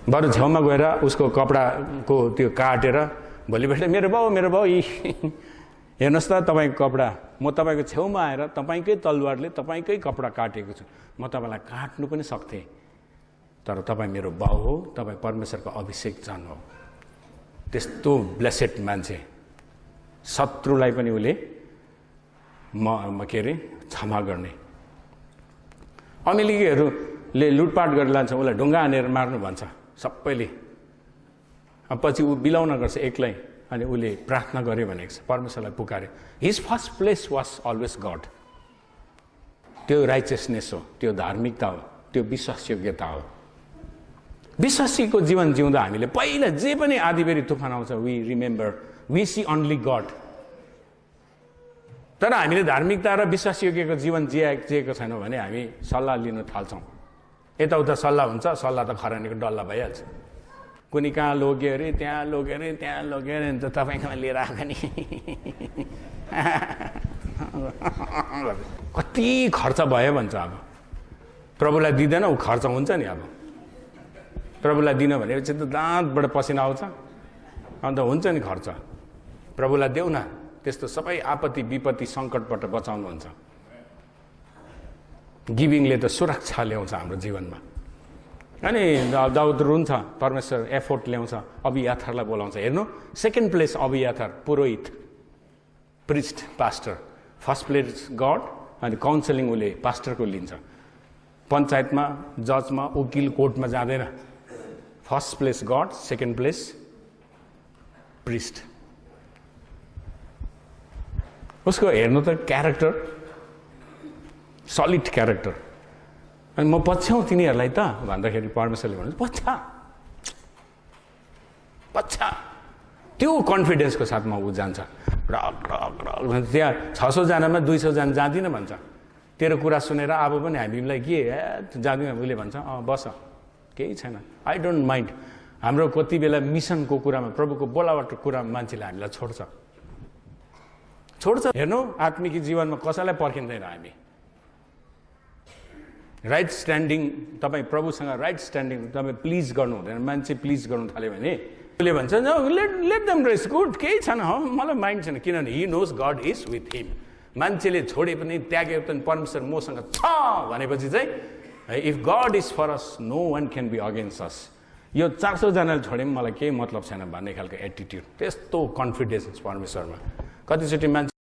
बरु छेउमा गएर उसको कपडाको त्यो काटेर भोलि भेट्दा मेरो बाउ यी हेर्नुहोस् त तपाईँको कपडा, म तपाईँको छेउमा आएर तपाईँकै तलवारले तपाईँकै कपडा काटेको छु। म तपाईँलाई काट्नु पनि सक्थेँ, तर तपाईँ मेरो बाउ हो, तपाईँ परमेश्वरको अभिषेक जन हो। त्यस्तो ब्लेसेड मान्छे, शत्रुलाई पनि उसले के अरे क्षमा गर्ने। अमेरिकीहरूले लुटपाट गरेर लान्छ, उसलाई ढुङ्गा हानेर मार्नु भन्छ सबैले। पछि ऊ बिलाउन गर्छ एक्लै, अनि उसले प्रार्थना गर्यो भनेको छ, परमेश्वरलाई पुकार्यो। His first place was always God. त्यो राइचियसनेस हो, त्यो धार्मिकता हो, त्यो विश्वासयोग्यता हो। विश्वासीको जीवन जिउँदा हामीले पहिला जे पनि आँधीबेहरी तुफान आउँछ, we remember, we see only God. तर हामीले धार्मिकता र विश्वासयोग्यको जीवन जिएको छैनौँ भने हामी सल्लाह लिन थाल्छौँ। यताउता सल्लाह हुन्छ, सल्लाह त खरानीको डल्ला भइहाल्छ। कुनै कहाँ लोग्यो अरे, त्यहाँ लोग्यो अरे, त्यहाँ लोग्यो अरे, अन्त तपाईँकोमा लिएर आएको नि कति खर्च भयो भन्छ। अब प्रभुलाई दिँदैन, ऊ खर्च हुन्छ नि। अब प्रभुलाई दिन भनेपछि त दाँतबाट पसिना आउँछ, अन्त हुन्छ नि खर्च। प्रभुलाई देऊ न, त्यस्तो सबै आपत्ति विपत्ति सङ्कटबाट बचाउनुहुन्छ। गिभिङले त सुरक्षा ल्याउँछ हाम्रो जीवनमा। अनि दाउद रुन्छ, परमेश्वर एफोर्ट ल्याउँछ, अभियाथरलाई बोलाउँछ। हेर्नु, सेकेन्ड प्लेस अभियाथर, पुरोहित, priest, pastor. First place God, अनि काउन्सिलिङ उसले पास्टरको लिन्छ। पञ्चायतमा, जजमा, वकिल, कोर्टमा जाँदैन। First place God, second place priest. उसको हेर्नु त क्यारेक्टर, सलिड क्यारेक्टर। अनि म पछ्याउँ तिनीहरूलाई त भन्दाखेरि परमेश्वरले भन्नुहुन्छ पछ्या। त्यो कन्फिडेन्सको साथमा ऊ जान्छ। त्यहाँ 600 जनामा 200 जना जाँदिनँ भन्छ। तेरो कुरा सुनेर अब पनि हामीलाई के जाँदिनँ, उसले भन्छ बस, केही छैन, आई डोन्ट माइन्ड। हाम्रो कति बेला मिसनको कुरामा, प्रभुको बोलावटको कुरामा मान्छेले हामीलाई छोड्छ। हेर्नु, आत्मिक जीवनमा कसैलाई पर्खिँदैन हामी। राइट स्ट्यान्डिङ, तपाईँ प्रभुसँग राइट स्ट्यान्डिङ, तपाईँ प्लिज गर्नु हुँदैन। मान्छे प्लिज गर्नु थाल्यो भने उसले भन्छ लेट देम रेस्ट, गुड, केही छैन, मलाई माइन्ड छैन, किनभने he knows God is with him. मान्छेले छोडे पनि, त्यागे पनि, परमेश्वर मसँग छ भनेपछि चाहिँ, if God is for us, no one can be against us. यो 400 जनाले छोडे पनि मलाई केही मतलब छैन भन्ने खालको एटिट्युड, त्यस्तो कन्फिडेन्स परमेश्वरमा। कतिचोटि मान्छे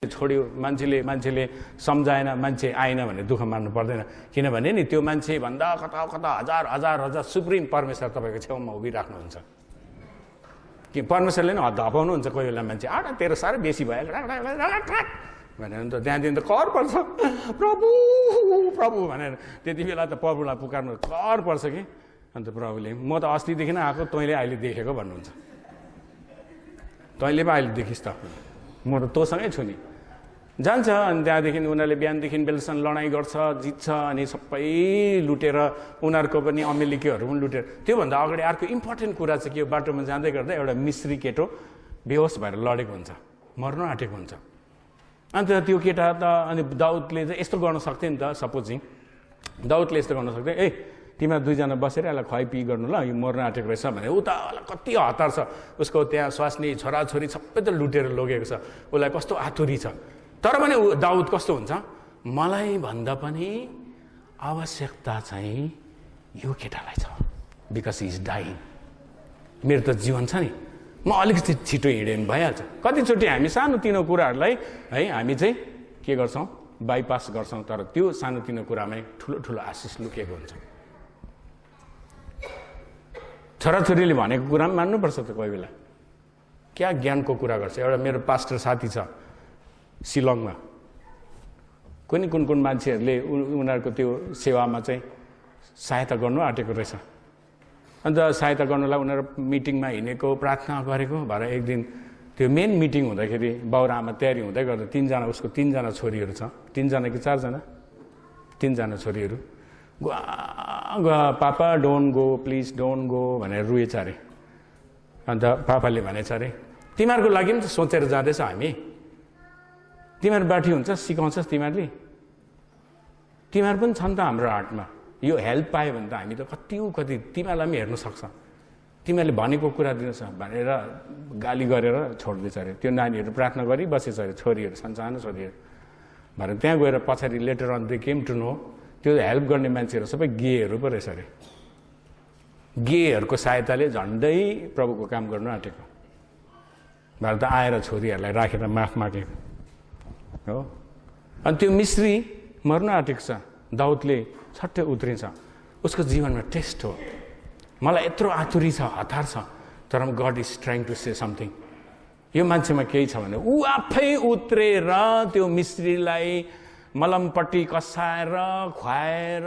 छोड्यो, मान्छेले सम्झाएन, मान्छे आएन भने दुःख मान्नु पर्दैन, किनभने नि त्यो मान्छे भन्दा कता कता हजार सुप्रिम परमेश्वर तपाईँको छेउमा उभिराख्नुहुन्छ। कि परमेश्वरले नै धपाउनुहुन्छ कोही बेला मान्छे, तेरो साह्रै बेसी भयो भनेर त त्यहाँदेखि त कर पर्छ, प्रभु प्रभु भनेर। त्यति बेला त प्रभुलाई पुकार्नु कर पर्छ कि। अन्त प्रभुले, म त अस्तिदेखि नै आएको, तैँले अहिले देखेको भन्नुहुन्छ। तैँले पो अहिले देखिस् त, म त तँसँगै छु नि। जान्छ, अनि त्यहाँदेखि उनीहरूले बिहानदेखि बेलुसम्म लडाइँ गर्छ, जित्छ, अनि सबै लुटेर, उनीहरूको पनि अमेरिकीहरू पनि लुटेर। त्योभन्दा अगाडि अर्को इम्पोर्टेन्ट कुरा चाहिँ के हो, बाटोमा जाँदै गर्दा एउटा मिस्त्री केटो बेहोस भएर लडेको हुन्छ, मर्न आँटेको हुन्छ। अन्त त्यो केटा त, अनि दाउदले चाहिँ यस्तो गर्न सक्थ्यो नि त, सपोजिङ दाउदले यस्तो गर्न सक्थ्यो, तिमीहरू 2 जना बसेर यसलाई खुवाइपी गर्नु ल, यो मर्न आँटेको रहेछ भने। उता कति हतार छ, उसको त्यहाँ स्वास्नी छोराछोरी सबै त लुटेर लगेको छ, उसलाई कस्तो आतुरी छ। तर पनि दाउद कस्तो हुन्छ, मलाई भन्दा पनि आवश्यकता चाहिँ यो केटालाई छ, बिकज हि इज डाइङ। मेरो त जीवन छ नि, म अलिकति छिटो हिँडेँ भने भइहाल्छ। कतिचोटि हामी सानोतिनो कुराहरूलाई है हामी चाहिँ के गर्छौँ, बाइपास गर्छौँ, तर त्यो सानोतिनो कुरामै ठुलो आशिष लुकेको हुन्छ। छोराछोरीले भनेको कुरा पनि मान्नुपर्छ त कोही बेला। क्या ज्ञानको कुरा गर्छ। एउटा मेरो पास्टर साथी छ शिलङमा, कुन मान्छेहरूले उनीहरूको त्यो सेवामा चाहिँ सहायता गर्नु आँटेको रहेछ। अन्त सहायता गर्नुलाई उनीहरू मिटिङमा हिँडेको, प्रार्थना गरेको भएर एक दिन त्यो मेन मिटिङ हुँदाखेरि बाउ र आमा तयारी हुँदै गर्दा उसको 3 जना छोरीहरू छ, 3 जना कि 4 जना, 3 जना छोरीहरू। Papa don't go, please don't go भनेर रुएछ अरे। अन्त पापाले भनेछ अरे, तिमीहरूको लागि पनि त सोचेर जाँदैछ हामी, तिमीहरू बाठी हुन्छ, सिकाउँछस् तिमीहरूले, तिमीहरू पनि छन् त हाम्रो हार्टमा। यो हेल्प पायो भने त हामी त कति तिमीहरूलाई पनि हेर्नु सक्छ, तिमीहरूले भनेको कुरा दिनुहोस् भनेर गाली गरेर छोड्दैछ अरे। त्यो नानीहरू प्रार्थना गरी बसेछ अरे, छोरीहरू, सानो छोरीहरू भएर। त्यहाँ गएर पछाडि later on they came to know त्यो हेल्प गर्ने मान्छेहरू सबै गेहरू पो रहेछ अरे। गेहरूको सहायताले झन्डै प्रभुको काम गर्नु आँटेको। भएर त आएर छोरीहरूलाई राखेर माफ मागेको हो। अनि त्यो मिस्री मर्न आँटेको छ, दाउदले छट्टै उत्रिन्छ। उसको जीवनमा टेस्ट हो। मलाई यत्रो आतुरी छ, हतार छ, तर God is trying to say something. यो मान्छेमा केही छ भने ऊ आफै उत्रेर त्यो मिस्रीलाई मलमपट्टि कसाएर खुवाएर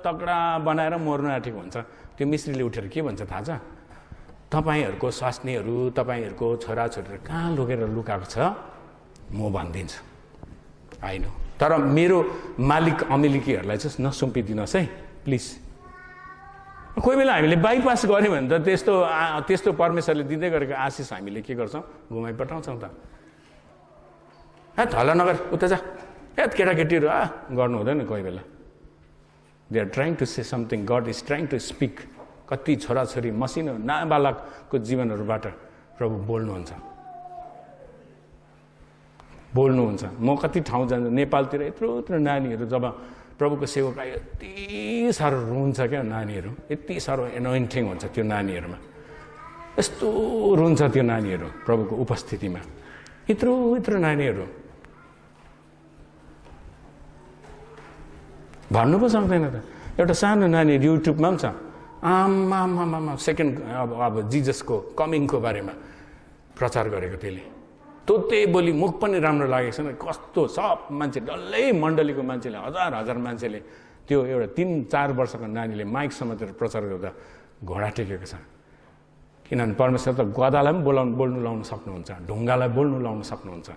तगडा बनाएर मर्नु आँटेको हुन्छ। त्यो मिस्रीले उठेर के भन्छ थाहा छ? तपाईँहरूको स्वास्नीहरू, तपाईँहरूको छोराछोरीहरू कहाँ लगेर लुकाएको छ म भनिदिन्छु, होइन। तर मेरो मालिक अमेरिकीहरूलाई चाहिँ नसुम्पिदिनुहोस् है प्लिज। कोही बेला हामीले बाइपास गऱ्यौँ भने त त्यस्तो परमेश्वरले दिँदै गरेको आशिष हामीले के गर्छौँ? घुमाइ पठाउँछौँ त। हल्ला नगर, उता जा, केटाकेटीहरू गर्नु हुँदैन कोही बेला। They are trying to say something, God is trying to speak. कति छोराछोरी मसिनो नाबालकको जीवनहरूबाट प्रभु बोल्नुहुन्छ। म कति ठाउँ जान्छु, नेपालतिर यत्रो नानीहरू जब प्रभुको सेवका यति साह्रो रुन्छ क्या, नानीहरू यति साह्रो एनोइन्टिङ हुन्छ त्यो नानीहरूमा, यस्तो रुन्छ त्यो नानीहरू प्रभुको उपस्थितिमा। यत्रो नानीहरू भन्नु पो सक्दैन त। एउटा सानो नानी युट्युबमा पनि छ, आमा सेकेन्ड अब जिजसको कमिङको बारेमा प्रचार गरेको। त्यसले बोली मुख पनि राम्रो लागेको छैन। कस्तो सब मान्छे, डल्लै मण्डलीको मान्छेले, हजार मान्छेले त्यो एउटा 3-4 वर्षको नानीले माइक समातेर प्रचार गर्दा घोडा टेकेको छ। किनभने परमेश्वर त गधालाई पनि बोल्नु लाउन सक्नुहुन्छ, ढुङ्गालाई बोल्नु लाउन सक्नुहुन्छ।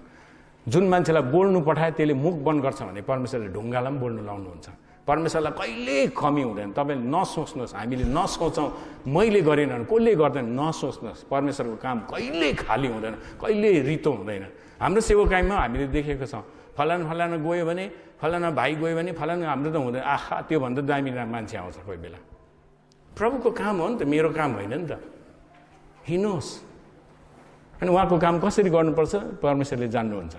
जुन मान्छेलाई बोल्नु पठाए त्यसले मुख बन्द गर्छ भने परमेश्वरले ढुङ्गालाई पनि बोल्नु लाउनुहुन्छ। परमेश्वरलाई कहिले कमी हुँदैन। तपाईँले नसोच्नुहोस्, हामीले नसोचौँ मैले गरेन भने कसले गर्दैन, नसोच्नुहोस्। परमेश्वरको काम कहिले खाली हुँदैन, कहिले रितो हुँदैन। हाम्रो सेवकाईमा हामीले देखेको छ, फलाना गयो भने, फलाना भाइ गयो भने, फलाना हाम्रो त हुँदैन। आहा, त्योभन्दा दामी मान्छे आउँछ कोही बेला। प्रभुको काम हो नि त, मेरो काम होइन नि त। हिँड्नुहोस्। अनि उहाँको काम कसरी गर्नुपर्छ परमेश्वरले जान्नुहुन्छ।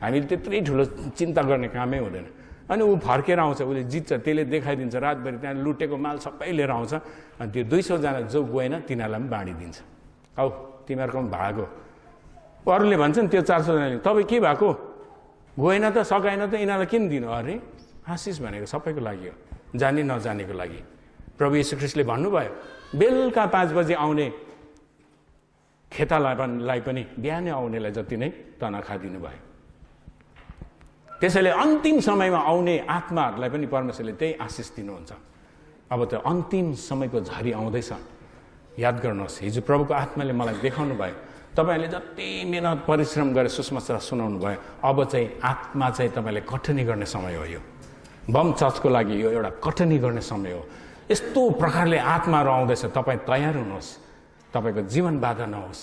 हामीले त्यत्रै ठुलो चिन्ता गर्ने कामै हुँदैन। अनि ऊ फर्केर आउँछ, उसले जित्छ, त्यसले देखाइदिन्छ। रातभरि त्यहाँ लुटेको माल सबै लिएर आउँछ। अनि त्यो 200 जना जो गएन तिनीहरूलाई पनि बाँडिदिन्छ। औ तिमीहरूको पनि भागो। अरूले भन्छन् त्यो 400 जनाले, तपाईँ के भएको, गएन त, सकाएन त, यिनीहरूलाई किन दिनु? अरे आशिष भनेको सबैको लागि हो, जाने नजानेको लागि। प्रभु यीशु ख्रीष्टले भन्नुभयो, बेलुका 5 बजे आउने खेतालाई पनि बिहानै आउनेलाई जति नै तनखा दिनुभयो। त्यसैले अन्तिम समयमा आउने आत्माहरूलाई पनि परमेश्वरले त्यही आशिष दिनुहुन्छ। अब त अन्तिम समयको झरी आउँदैछ। याद गर्नुहोस्, हिजो प्रभुको आत्माले मलाई देखाउनु भयो, तपाईँहरूले जति मेहनत परिश्रम गरेर सुसमाचार सुनाउनु भयो, अब चाहिँ आत्मा चाहिँ तपाईँले कठनी गर्ने समय हो। यो बम चर्चको लागि यो एउटा कठनी गर्ने समय हो। यस्तो प्रकारले आत्माहरू आउँदैछ। तपाईँ तयार हुनुहोस्, तपाईँको जीवन बाधा नहोस्।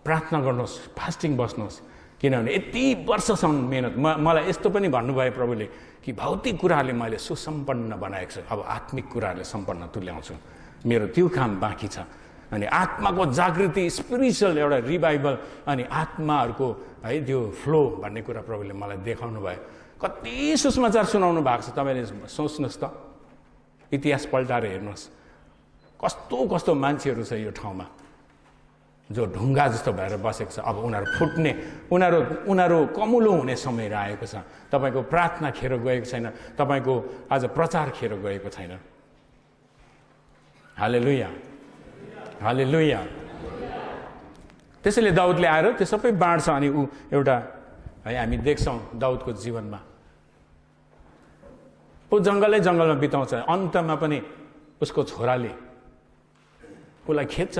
प्रार्थना गर्नुहोस्, फास्टिङ बस्नुहोस्। किनभने यति वर्षसम्म मेहनत, मलाई यस्तो पनि भन्नुभयो प्रभुले कि भौतिक कुराहरूले मैले सुसम्पन्न बनाएको छु, अब आत्मिक कुराहरूले सम्पन्न तुल्याउँछु। मेरो त्यो काम बाँकी छ। अनि आत्माको जागृति, स्पिरिचुअल एउटा रिभाइभल, अनि आत्माहरूको है त्यो फ्लो भन्ने कुरा प्रभुले मलाई देखाउनु भयो। कति सुसमाचार सुनाउनु भएको छ। तपाईँले सोच्नुहोस् त, इतिहास पल्टाएर हेर्नुहोस्, कस्तो मान्छेहरू छ यो ठाउँमा जो ढुङ्गा जस्तो भएर बसेको छ। अब उनीहरू फुट्ने, उनीहरू कमुलो हुने समय आएको छ। तपाईँको प्रार्थना खेर गएको छैन, तपाईँको आज प्रचार खेर गएको छैन। हालेलुया, हालेलुया। त्यसैले दाउदले आएर त्यो सबै बाँड्छ। अनि ऊ एउटा है, हामी देख्छौँ दाउदको जीवनमा ऊ जङ्गलमा बिताउँछ। अन्तमा पनि उसको छोराले उसलाई खेद्छ।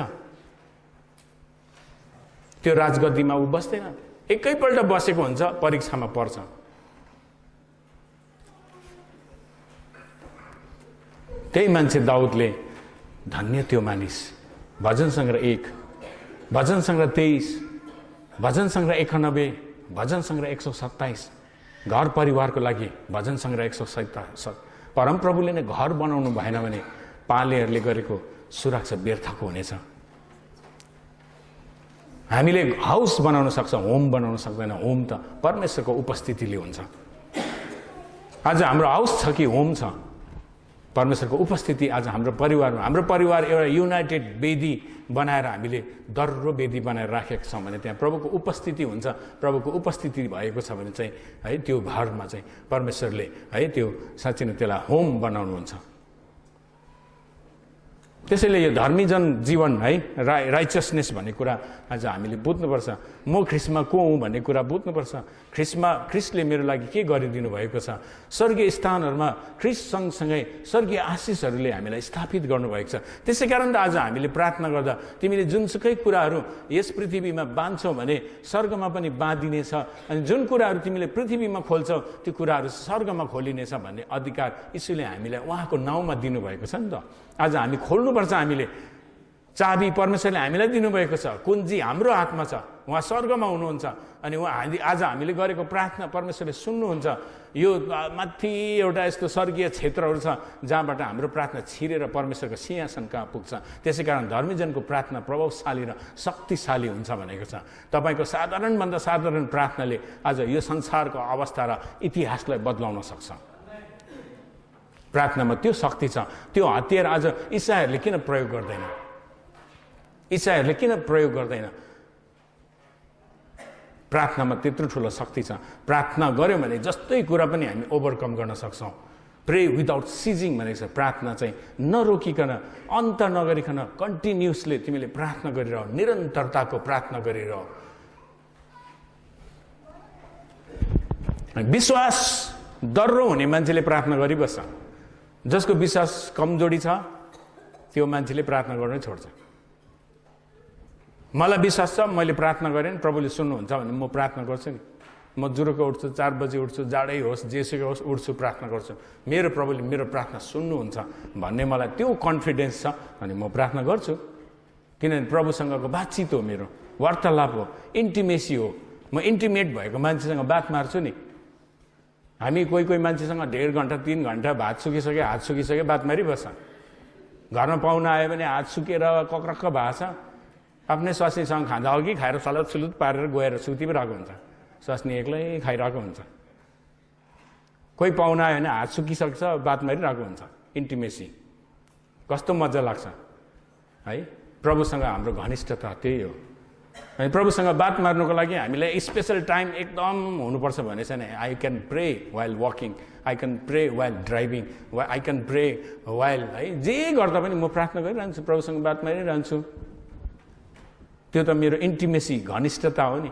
त्यो राजगद्दीमा ऊ बस्दैन, एकैपल्ट बसेको हुन्छ, परीक्षामा पर्छ। त्यही मान्छे दाउदले, धन्य त्यो मानिस। भजन सङ्ग्रह 1, भजन सङ्ग्रह 23, भजन सङ्ग्रह 91, भजन सङ्ग्रह 127, घर परिवारको लागि भजन सङ्ग्रह 127। परमप्रभुले नै घर बनाउनु भएन भने पालेहरूले गरेको सुरक्षा व्यर्थको हुनेछ। हामीले हाउस बनाउन सक्छौँ, होम बनाउन सक्दैन। होम त परमेश्वरको उपस्थितिले हुन्छ। आज हाम्रो हाउस छ कि होम छ? परमेश्वरको उपस्थिति आज हाम्रो परिवारमा, हाम्रो परिवार एउटा युनाइटेड वेदी बनाएर हामीले दर्रो वेदी बनाएर राखेका छौँ भने त्यहाँ प्रभुको उपस्थिति हुन्छ। प्रभुको उपस्थिति भएको छ भने चाहिँ है त्यो घरमा चाहिँ परमेश्वरले है त्यो साँच्चै नै त्यसलाई होम बनाउनुहुन्छ। त्यसैले यो धर्मीजन जीवन है राइचसनेस भन्ने कुरा आज हामीले बुझ्नुपर्छ। म ख्रिस्टमा को हुँ भन्ने कुरा बुझ्नुपर्छ। ख्रिस्टले मेरो लागि के गरिदिनु भएको छ। स्वर्गीय स्थानहरूमा ख्रिस्ट सँगसँगै स्वर्गीय आशिषहरूले हामीलाई स्थापित गर्नुभएको छ। त्यसै कारण त आज हामीले प्रार्थना गर्दा तिमीले जुनसुकै कुराहरू यस पृथ्वीमा बाँध्छौ भने स्वर्गमा पनि बाँधिनेछ, अनि जुन कुराहरू तिमीले पृथ्वीमा खोल्छौ त्यो कुराहरू स्वर्गमा खोलिनेछ भन्ने अधिकार यीशुले हामीलाई उहाँको नाउँमा दिनुभएको छ नि त। आज हामी खोल्नुपर्छ। हामीले चाबी परमेश्वरले हामीलाई दिनुभएको छ, कुञ्जी हाम्रो हातमा छ, उहाँ स्वर्गमा हुनुहुन्छ। अनि आज हामीले गरेको प्रार्थना परमेश्वरले सुन्नुहुन्छ। यो माथि एउटा यस्तो स्वर्गीय क्षेत्रहरू छ जहाँबाट हाम्रो प्रार्थना छिरेर परमेश्वरको सिंहासन कहाँ पुग्छ। त्यसै कारण धर्मीजनको प्रार्थना प्रभावशाली र शक्तिशाली हुन्छ भनेको छ। तपाईँको साधारणभन्दा साधारण प्रार्थनाले आज यो संसारको अवस्था र इतिहासलाई बदलाउन सक्छ। प्रार्थनामा त्यो शक्ति छ। त्यो हतियार आज इसाईहरूले किन प्रयोग गर्दैन? इसाईहरूले किन प्रयोग गर्दैन? प्रार्थनामा त्यत्रो ठुलो शक्ति छ। प्रार्थना गऱ्यो भने जस्तै कुरा पनि हामी ओभरकम गर्न सक्छौँ। प्रे विदाउट सिजिङ भनेको छ। प्रार्थना चाहिँ नरोकिकन, अन्त नगरिकन कन्टिन्युसली तिमीले प्रार्थना गरिरह, निरन्तरताको प्रार्थना गरिरह। विश्वास दर्रो हुने मान्छेले प्रार्थना गरिबस्छ। जसको विश्वास कमजोरी छ त्यो मान्छेले प्रार्थना गर्नै छोड्छ। मलाई विश्वास छ, मैले प्रार्थना गरेँ प्रभुले सुन्नुहुन्छ भने म प्रार्थना गर्छु नि। म जुरुको उठ्छु, 4 बजे उठ्छु, जाडै होस् जेसुकै होस् उठ्छु, प्रार्थना गर्छु। मेरो प्रभुले मेरो प्रार्थना सुन्नुहुन्छ भन्ने मलाई त्यो कन्फिडेन्स छ अनि म प्रार्थना गर्छु। किनभने प्रभुसँगको बातचित हो, मेरो वार्तालाप हो, इन्टिमेसी हो। म इन्टिमेट भएको मान्छेसँग बात मार्छु नि। हामी कोही मान्छेसँग 1.5 घन्टा 3 घन्टा हात सुकिसके बात मारिबस्छ। घरमा पाहुना आयो भने हात सुकेर कक्रक्क भएको छ, आफ्नै स्वास्नीसँग खाँदा अघि खाएर सलत सुलुत पारेर गएर सुति पनि रहेको हुन्छ। स्वास्नी एक्लै खाइरहेको हुन्छ। कोही पाहुना आयो भने हात सुकिसक्छ, बात मारिरहेको हुन्छ। इन्टिमेसी कस्तो मजा लाग्छ है। प्रभुसँग हाम्रो घनिष्ठता त्यही हो। अनि प्रभुसँग बात मार्नुको लागि हामीलाई स्पेसल टाइम एकदम हुनुपर्छ भने चाहिँ I can pray while walking, I can pray while driving, I can pray while है जे गर्दा पनि म प्रार्थना गरिरहन्छु, प्रभुसँग बात मारिरहन्छु। त्यो त मेरो इन्टिमेसी घनिष्ठता हो नि।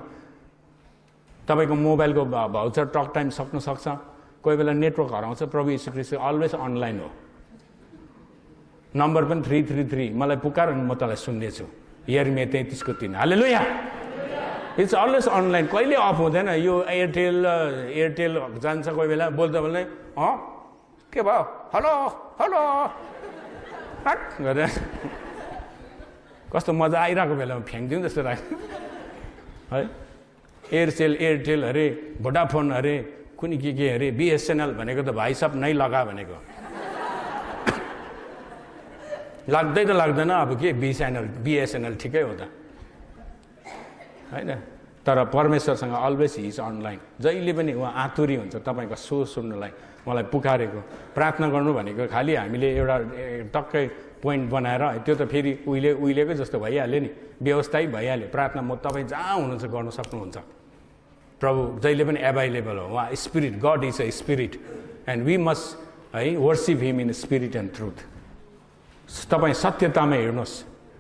तपाईँको मोबाइलको भाउचर टक टाइम सक्नु सक्छ, कोही बेला नेटवर्क हराउँछ। प्रभु यीशु ख्रीष्ट अलवेज अनलाइन हो। नम्बर पनि 333, मलाई पुकार अनि म तँलाई सुन्नेछु। यिर्मया 33:3। हालेलुया। इट्स अलवेज अनलाइन, कहिले अफ हुँदैन। यो एयरटेल जान्छ कोही बेला बोल्दा बोल्दै के भयो, हेलो हेलो गरेर कस्तो मजा आइरहेको बेलामा फ्याँकिदिउँ जस्तो लाग्यो है। एयरटेल अरे, भोडाफोन अरे, कुनै के अरे, BSNL भनेको त भाइ सब नै लगा भनेको लाग्दै त लाग्दैन। अब के BSNL ठिकै हो त होइन। तर परमेश्वरसँग अलवेज हि इज अनलाइन। जहिले पनि उहाँ आतुरी हुन्छ तपाईँको सो सुन्नलाई। मलाई पुकारेको प्रार्थना गर्नु भनेको खालि हामीले एउटा टक्कै पोइन्ट बनाएर त्यो त फेरि उहिलेको जस्तो भइहाल्यो नि, व्यवस्था भइहाल्यो। प्रार्थना म तपाईँ जहाँ हुनुहुन्छ गर्न सक्नुहुन्छ। प्रभु जहिले पनि एभाइलेबल हो। उहाँ spirit, God is a spirit and we must है worship him in spirit and truth. तपाईँ सत्यतामा हेर्नुहोस्,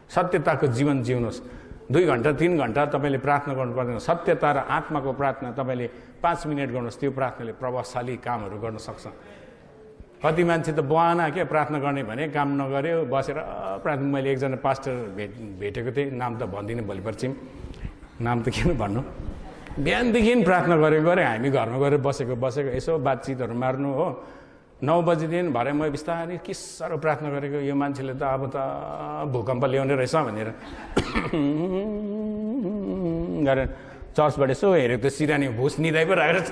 सत्यताको जीवन जिउनुहोस्। 2 घन्टा 3 घन्टा तपाईँले प्रार्थना गर्नु पर्दैन। सत्यता र आत्माको प्रार्थना तपाईँले 5 मिनट गर्नुहोस्, त्यो प्रार्थनाले प्रभावशाली कामहरू गर्न सक्छ। कति मान्छे त बहाना क्या प्रार्थना गर्ने भने काम नगर्यो बसेर प्रार्थना। मैले एकजना पास्टर भेटेको थिएँ, नाम त भन्दिनँ भोलि पर्सि, नाम त किन भन्नु। बिहानदेखि प्रार्थना गरेँ हामी घरमा गएर बसेको यसो बातचितहरू मार्नु हो। 9 बजीदेखि भरे म बिस्तारै के साह्रो प्रार्थना गरेको, यो मान्छेले त अब त भूकम्प ल्याउने रहेछ भनेर गरेर चर्चबाट यसो हेरेको त सिरानी भुस निदाइ पो रहेको छ।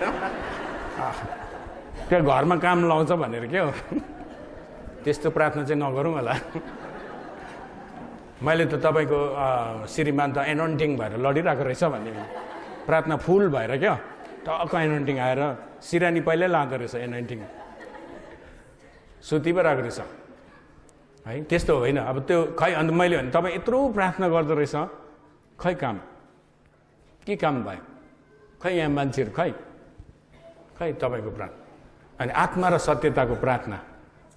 त्यो घरमा काम लाउँछ भनेर के हो। त्यस्तो प्रार्थना चाहिँ नगरौँ होला। मैले त तपाईँको श्रीमान त एनोन्टिङ भएर लडिरहेको रहेछ भन्ने प्रार्थना फुल भएर क्या टक्क एनोन्टिङ आएर सिरानी पहिल्यै लाँदो रहेछ एनोन्टिङ। सुति पो रहेको रहेछ है, त्यस्तो होइन। अब त्यो खै अन्त मैले भने तपाईँ यत्रो प्रार्थना गर्दो रहेछ, खै काम के काम भयो, खै यहाँ मान्छेहरू खै तपाईँको प्रार्थना। अनि आत्मा र सत्यताको प्रार्थना,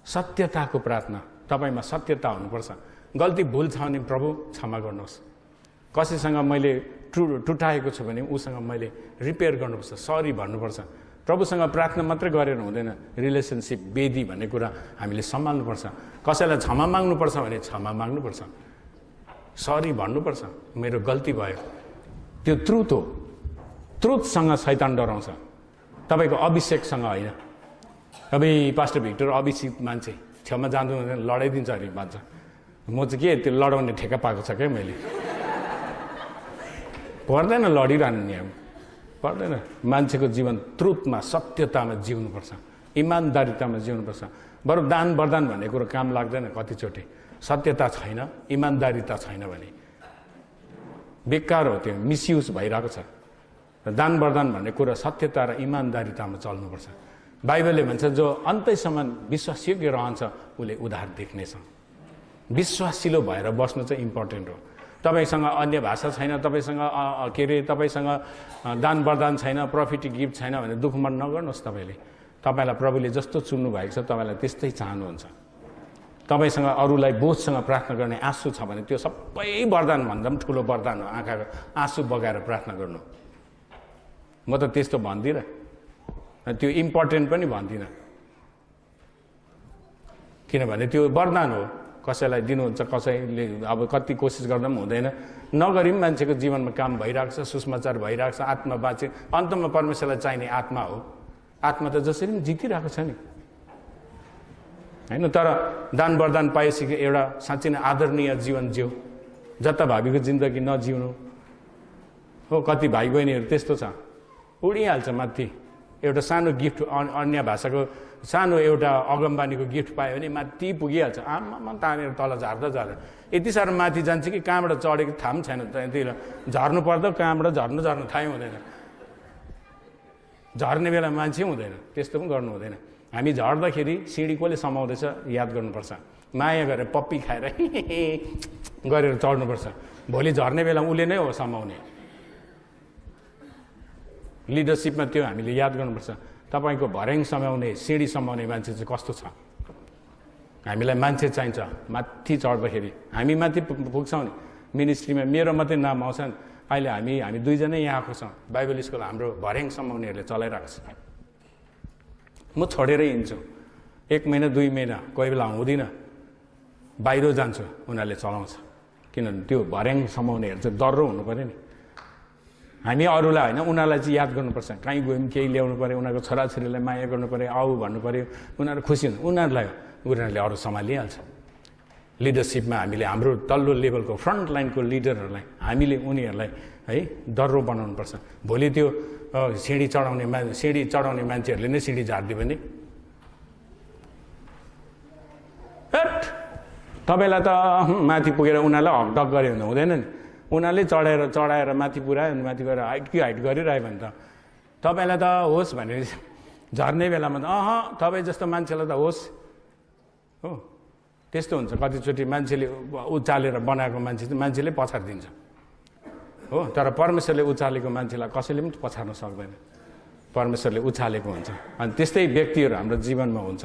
सत्यताको प्रार्थना, तपाईँमा सत्यता हुनुपर्छ। गल्ती भुल छ भने प्रभु क्षमा गर्नुहोस्। कसैसँग मैले टुटाएको छु भने उसँग मैले रिपेयर गर्नुपर्छ, सरी भन्नुपर्छ। प्रभुसँग प्रार्थना मात्रै गरेर हुँदैन, रिलेसनसिप वेदी भन्ने कुरा हामीले सम्हाल्नुपर्छ। कसैलाई क्षमा माग्नुपर्छ भने क्षमा माग्नुपर्छ, सरी भन्नुपर्छ, मेरो गल्ती भयो। त्यो ट्रुथ हो। ट्रुथसँग शैतान डराउँछ, तपाईँको अभिषेकसँग होइन। तपाईँ पास्टर भिक्टर अभिषेक मान्छे छेउमा जाँदो लडाइदिन्छ अरे भन्छ। म चाहिँ के त्यो लडाउने ठेका पाएको छ क्या मैले। पर्दैन लडिरहनु नि, अब पर्दैन। मान्छेको जीवन ट्रुथमा सत्यतामा जिउनुपर्छ, इमान्दारितामा जिउनुपर्छ। बरु दान वरदान भन्ने कुरो काम लाग्दैन कतिचोटि, सत्यता छैन, इमान्दारिता छैन भने बेकार हो, त्यो मिसयुज भइरहेको छ। दान वरदान भन्ने कुरा सत्यता र इमान्दारितामा चल्नुपर्छ। बाइबलले भन्छ जो अन्तैसम्म विश्वासयोग्य रहन्छ उसले उद्धार देख्नेछ। विश्वासिलो भएर बस्नु चाहिँ इम्पोर्टेन्ट हो। तपाईसँग अन्य भाषा छैन, तपाईँसँग दान वरदान छैन, प्रफिटिक गिफ्ट छैन भने दुःख मन नगर्नुहोस्। तपाईँलाई प्रभुले जस्तो चुन्नु भएको छ तपाईँलाई त्यस्तै चाहनुहुन्छ। तपाईँसँग अरूलाई बोझसँग प्रार्थना गर्ने आँसु छ भने त्यो सबै वरदान भन्दा पनि ठुलो वरदान हो, आँखाको आँसु बगाएर प्रार्थना गर्नु। म त त्यस्तो भन्दिनँ, त्यो इम्पोर्टेन्ट पनि भन्दिनँ, किनभने त्यो वरदान हो। कसैलाई दिनुहुन्छ, कसैले अब कति कोसिस गर्दा पनि हुँदैन, नगरी पनि मान्छेको जीवनमा काम भइरहेको छ, सुसमाचार भइरहेको छ, आत्मा बाँचे। अन्तमा परमेश्वरलाई चाहिने आत्मा हो। आत्मा त जसरी पनि जितिरहेको छ नि होइन। तर दान वरदान पाएपछि एउटा साँच्चै नै आदरणीय जीवन जिउ, जताभावीको जिन्दगी नजिउनु हो। कति भाइ बहिनीहरू त्यस्तो छ, उडिहाल्छ माथि। एउटा सानो गिफ्ट, अन्य भाषाको सानो एउटा अगमबानीको गिफ्ट पायो भने माथि पुगिहाल्छ, आमामा तानेर तल झार्दा झार्दा यति साह्रो माथि जान्छ कि कहाँबाट चढेको थाहा पनि छैन। त्यहाँतिर झर्नु पर्दा कहाँबाट झर्नु थाहै हुँदैन, झर्ने बेला मान्छे हुँदैन, त्यस्तो पनि गर्नु हुँदैन। हामी झर्दाखेरि सिँढी कसले समाउँदैछ याद गर्नुपर्छ, माया गरेर पप्पी खाएर गरेर चढ्नुपर्छ। भोलि झर्ने बेला उसले नै हो समाउने। लिडरसिपमा त्यो हामीले याद गर्नुपर्छ। तपाईँको भर्याङ समाउने, सिँढी समाउने मान्छे चाहिँ कस्तो छ। हामीलाई मान्छे चाहिन्छ माथि चढ्दाखेरि। हामी माथि पुग्छौँ नि, मिनिस्ट्रीमा मेरो मात्रै नाम आउँछ नि। अहिले हामी दुईजनै यहाँ आएको छौँ, बाइबल स्कुल हाम्रो भर्याङ समाउनेहरूले चलाइरहेको छ। म छोडेरै हिँड्छु, 1 महिना 2 महिना कोही बेला हुँदिनँ, बाहिर जान्छु, उनीहरूले चलाउँछ। किनभने त्यो भर्याङ समाउनेहरू चाहिँ डर्रो हुनु पऱ्यो नि। हामी अरूलाई होइन, उनीहरूलाई चाहिँ याद गर्नुपर्छ। कहीँ गयौँ केही ल्याउनु पऱ्यो, उनीहरूको छोराछोरीलाई माया गर्नु पऱ्यो, आऊ भन्नु पऱ्यो, उनीहरू खुसी हुनु, उनीहरूले अरू सम्हालिहाल्छ। लिडरसिपमा हामीले हाम्रो तल्लो लेभलको फ्रन्ट लाइनको लिडरहरूलाई हामीले उनीहरूलाई है डर्रो बनाउनुपर्छ। भोलि त्यो सिँढी चढाउने मान्छेहरूले नै सिँढी झारिदियो भने तपाईँलाई त माथि पुगेर उनीहरूलाई हकडक गऱ्यो भने हुँदैन नि। उनीहरूले चढाएर माथि पुऱ्यायो, माथि गएर हाइट गरिरह्यो भने त तपाईँलाई त होस् भनेर झर्ने बेलामा त तपाईँ जस्तो मान्छेलाई त होस् हो। त्यस्तो हुन्छ कतिचोटि, मान्छेले उचालेर बनाएको मान्छेले पछाडिदिन्छ हो। तर परमेश्वरले उचालेको मान्छेलाई कसैले पनि पछाड्न सक्दैन, परमेश्वरले उचालेको हुन्छ। अनि त्यस्तै व्यक्तिहरू हाम्रो जीवनमा हुन्छ।